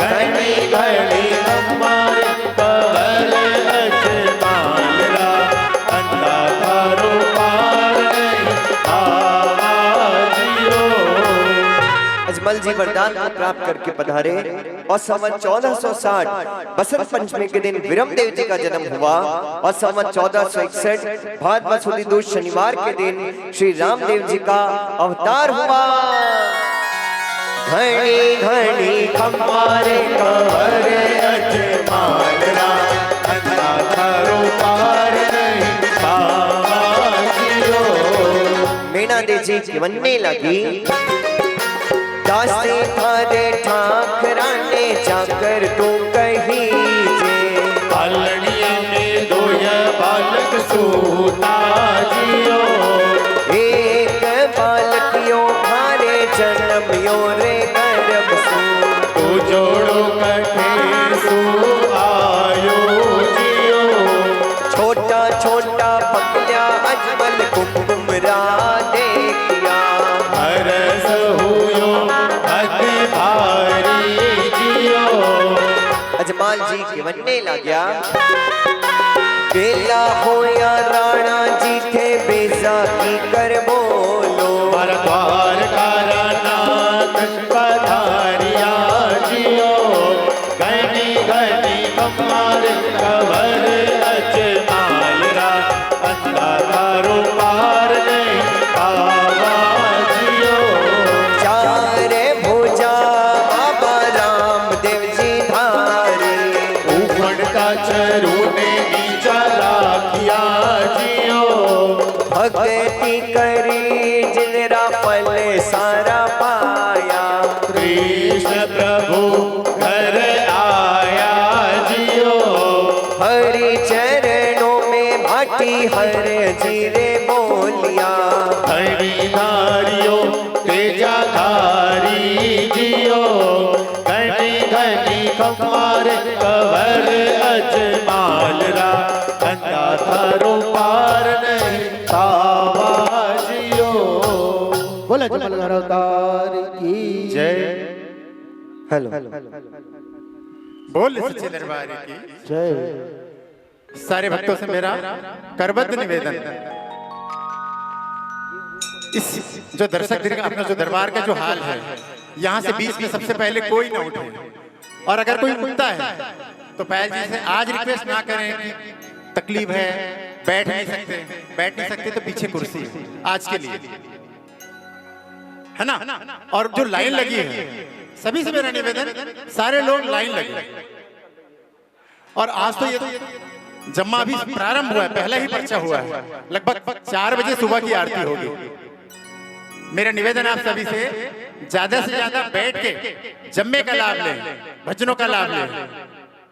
घड़ी घड़ी हमारे कवर अजमाला, अंधारो पार नहीं पावा जियो। अजमल जी वरदान को प्राप्त करके पधारे और संवत 1460 बसंत पंचमी के दिन विरमदेव जी का जन्म हुआ और संवत 1461 भाद्र सुदी दूज शनिवार के दिन श्री रामदेव जी का अवतार हुआ। घड़ी घड़ी हमारे कवर अजमाला, अंधारो पार नहीं पावा जियो। मीना देव जी की बनने लगी। दासी थारे ठाकराने जाकर तू कही जे, पालनिया में दोय बालक सूता जियो, एक बालकियों भारे जन्मियो रे गर्भ सू। तू जोड़ो कठे सु आयो जियो, छोटा छोटा पगल्या अजमल कुमकुम राधे किया। हरस हुयो अति भारी जियो, अजमाल जी के बनने लग गया। बेला हो या राणा जी थे बेजा की कर बोलो, द्वार का नाथ पधारिया जियो, घनी घनी कमर कवर अजमाला, अंधारो पार नहीं पावा जियो। चारे भुजा बाबा रामदेव जी धारे, उमड़ता चरू ने नीचा किया जियो, भक्ति करी जिनरा फल सारा पाया। कृष्ण प्रभु घर आया जियो, हरि चरणों में भाटी हर जीरे बोलिया। हरि नारियो तेजा धारी जियो, घनी घनी कमर कवर अजमाला, अंधारो पार नहीं पावा जियो। बोला जमल अवतार की जय। हेलो बोल सच्चे दरबार की जय। सारे भक्तों से मेरा करबद्ध निवेदन, इस जो दर्शक दीर्घ अपना जो दरबार का जो हाल है, यहाँ से बीच में सबसे पहले कोई ना उठे, और अगर कोई उठता है तो पायल जी से आज रिक्वेस्ट ना करें कि तकलीफ है, बैठ नहीं सकते तो पीछे कुर्सी है आज के लिए, है ना। और जो लाइन लगी है, सभी से मेरा निवेदन, सारे लोग लाइन लगे। और आज तो ये जम्मा अभी प्रारंभ हुआ है, पहला ही पर्चा हुआ है, लगभग 4 बजे सुबह की आरती होगी। मेरा निवेदन आप सभी से, ज्यादा से ज्यादा बैठ के जम्मे का लाभ लें, भजनों का लाभ लें।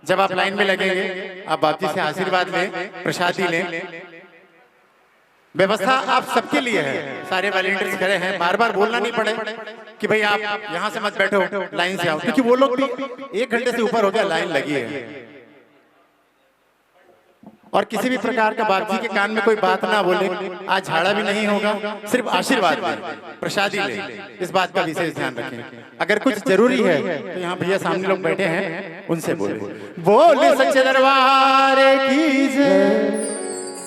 जब आप लाइन में लगेंगे आप बाप जी से आशीर्वाद लें, प्रसादी लें। व्यवस्था आप सबके लिए है, सारे वॉलंटियर्स खड़े हैं, बार बार बोलना नहीं पड़े कि भाई आप यहाँ से मत बैठो, लाइन से आओ, क्योंकि वो लोग भी 1 घंटे से ऊपर हो गया लाइन लगी है। और किसी भी प्रकार का बाप जी के कान में कोई बात ना बोले, आज झाड़ा भी नहीं होगा, सिर्फ आशीर्वाद लें, प्रसादी लें, इस बात का विशेष ध्यान रखें। अगर कुछ जरूरी है तो यहाँ भैया सामने लोग बैठे हैं, उनसे बोले सच्चे दरबार की जय।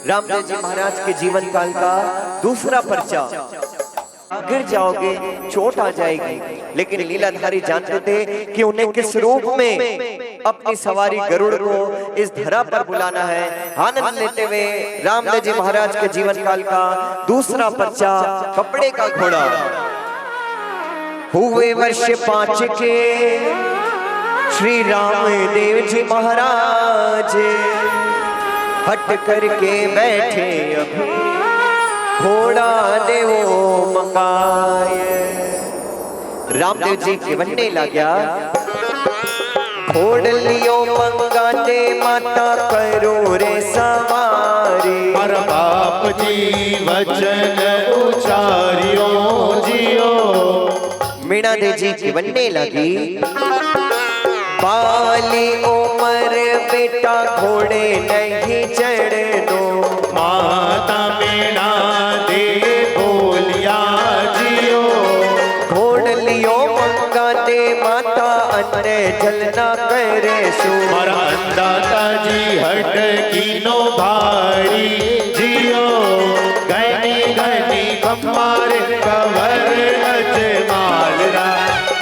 रामदेव जी महाराज के जीवन काल का दूसरा पर्चा। गिर जाओगे चोट आ जाएगी, लेकिन लीलाधारी जानते थे कि उन्हें किस रूप में अपनी सवारी गरुड़ को इस धरा पर बुलाना है। आनंद लेते हुए रामदेव जी महाराज के जीवन काल का दूसरा पर्चा, कपड़े का घोड़ा। हुए वर्ष 5 के श्री रामदेव जी महाराज हट करके बैठे अभी घोड़ा देवो मंगाए। रामदेव जी के बनने लग्या घोड़ लियो मंगा दे माता करो रे सवारी। पर बाप जी वचन उचारियो जियो। मीणा देव जी की बनने लगी बाली उमर बेटा घोड़े नहीं चढ़ दो। माता मीणा दे बोलिया जियो। घोड़ लियो मंगा दे माता अन्य जलना करे सो। पर अंदाता जी हट कीनो भारी जियो। घनी घनी कमार कवर अजमालरा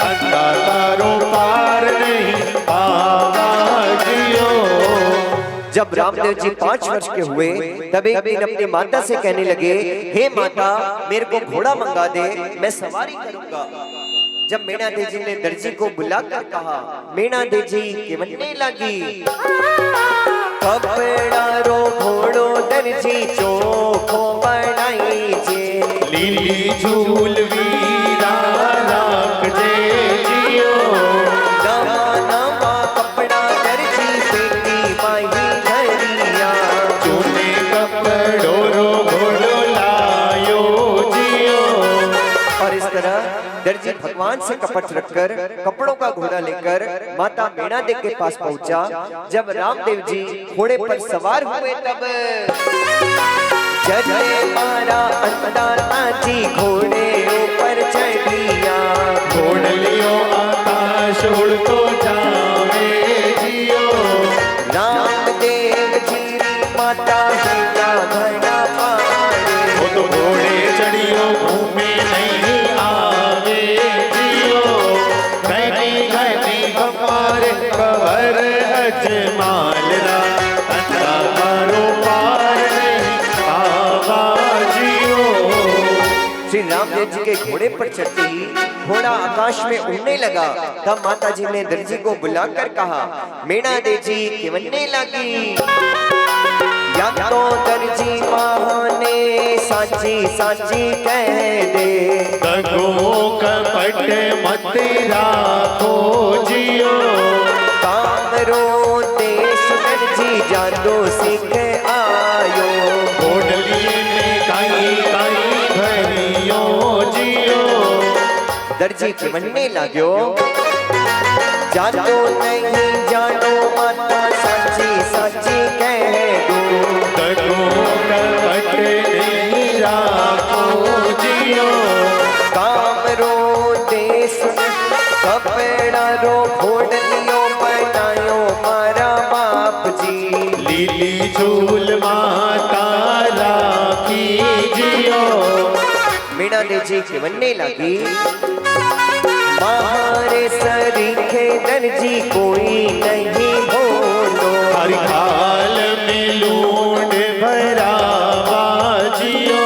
अंदाता रो पार नहीं पावा जियो। जब रामदेव जी 5 वर्ष के हुए तब एक दिन अपनी माता से कहने लगे, हे माता मेरे को घोड़ा मंगा दे, मैं सवारी करूंगा। जब मीणा देवी जी ने दर्जी को बुलाकर कहा, मीणा देवी जी के बनने लगी कपड़ा रो घोड़ो दर्जी चोखो बनाई जे। लीली झूल वीरा राख जे जियो। नवा नवा कपड़ा दर्जी बेटी माही धरिया। चूने कपड़ो रो घोड़ो लायो जियो। और इस तरह दर्जी भगवान से कपट रखकर कपड़ों का घोड़ा लेकर माता मीणा देवी के पास पहुंचा। जब रामदेव जी घोड़े पर सवार हुए तब जय मारा अंदाता जी घोड़े ऊपर चढ़िया। घोड़ लियो आकाश उड़ तो जावे जियो। रामदेव जी माता सीता घड़ा पारे। वो तो घोड़े चढ़ियो घूमे नहीं आवे जियो। घनी घनी कमार कवर अजमालरा अंदारो पार नहीं पावा जियो। श्री रामदेव जी के घोड़े पर चढ़ते ही घोड़ा आकाश में उड़ने लगा। तब माता जी ने दर्जी को बुलाकर कहा, मीणा देवी जी के बनने लगी या तो दर्जी महाने साची साची कह दे। दगो कपट मत राखो जियो। काम रो देश दर्जी जादो सीख आयो। घोड़लिए में काई काई भरियो जियो। दर्जी के बनने लग्यो जानो नहीं जानो माता साची साची कह दो। दगो कपट नहीं राखो जियो। काम रो देश कपड़ा रो घोड़ लियो बनायो मारा बाप जी। लीली झूल माता राखी जियो। मीणा देवी जी के बनने लगी मारे सरीखे दर्जी कोई नहीं बोलो। हर हाल में लूट भरावा जियो।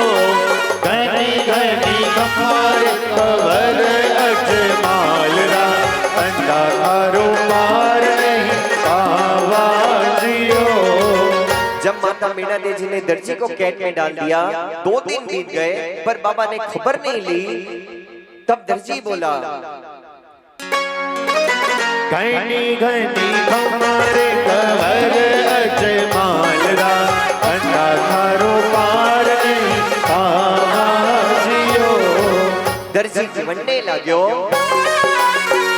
घनी घनी कमार कवर अजमालरा अंदारो पार नहीं पावा जियो। जब माता मीणा देवी जी ने दर्जी को कैद में डाल दिया, 2 दिन बीत गए पर बाबा ने खबर नहीं ली तब दर्जी बोला, घनी घनी हमारे कवर अजमालरा अंधा थारो पार नहीं पावा जियो। दर्जी जीवने लाग्यो,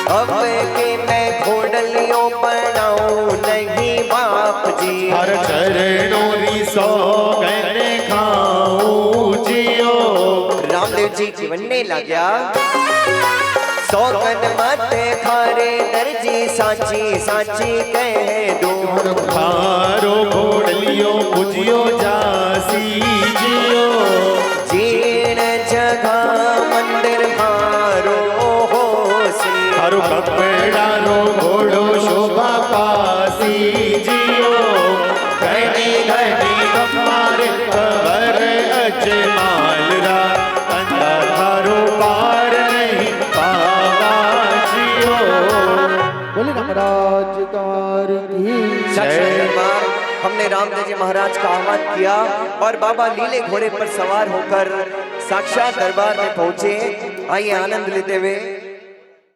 अब के मैं घोड़लियों बनाऊं नहीं बाप जी। हर चरणों री सौगंध खाऊं जियो। रामदेव जी जीवने लाग्या, सौगंध माते खारे दर्जी साची साची कह दो। थारो घोड़लियो बुझियो जासी जियो। जीण जगह मंदिर मारो होसी। हरो कपड़ा रो घोड़ो शोभा पासी जियो। घनी घनी हमारे कवर अजमालरा अंधा थारो पार नहीं पावा जियो। बोले महाराज कार की साक्षात दरबार, हमने रामदेव जी महाराज का आह्वान किया और बाबा लीले घोड़े पर सवार होकर साक्षात दरबार में पहुंचे। आइए आनंद लेते हुए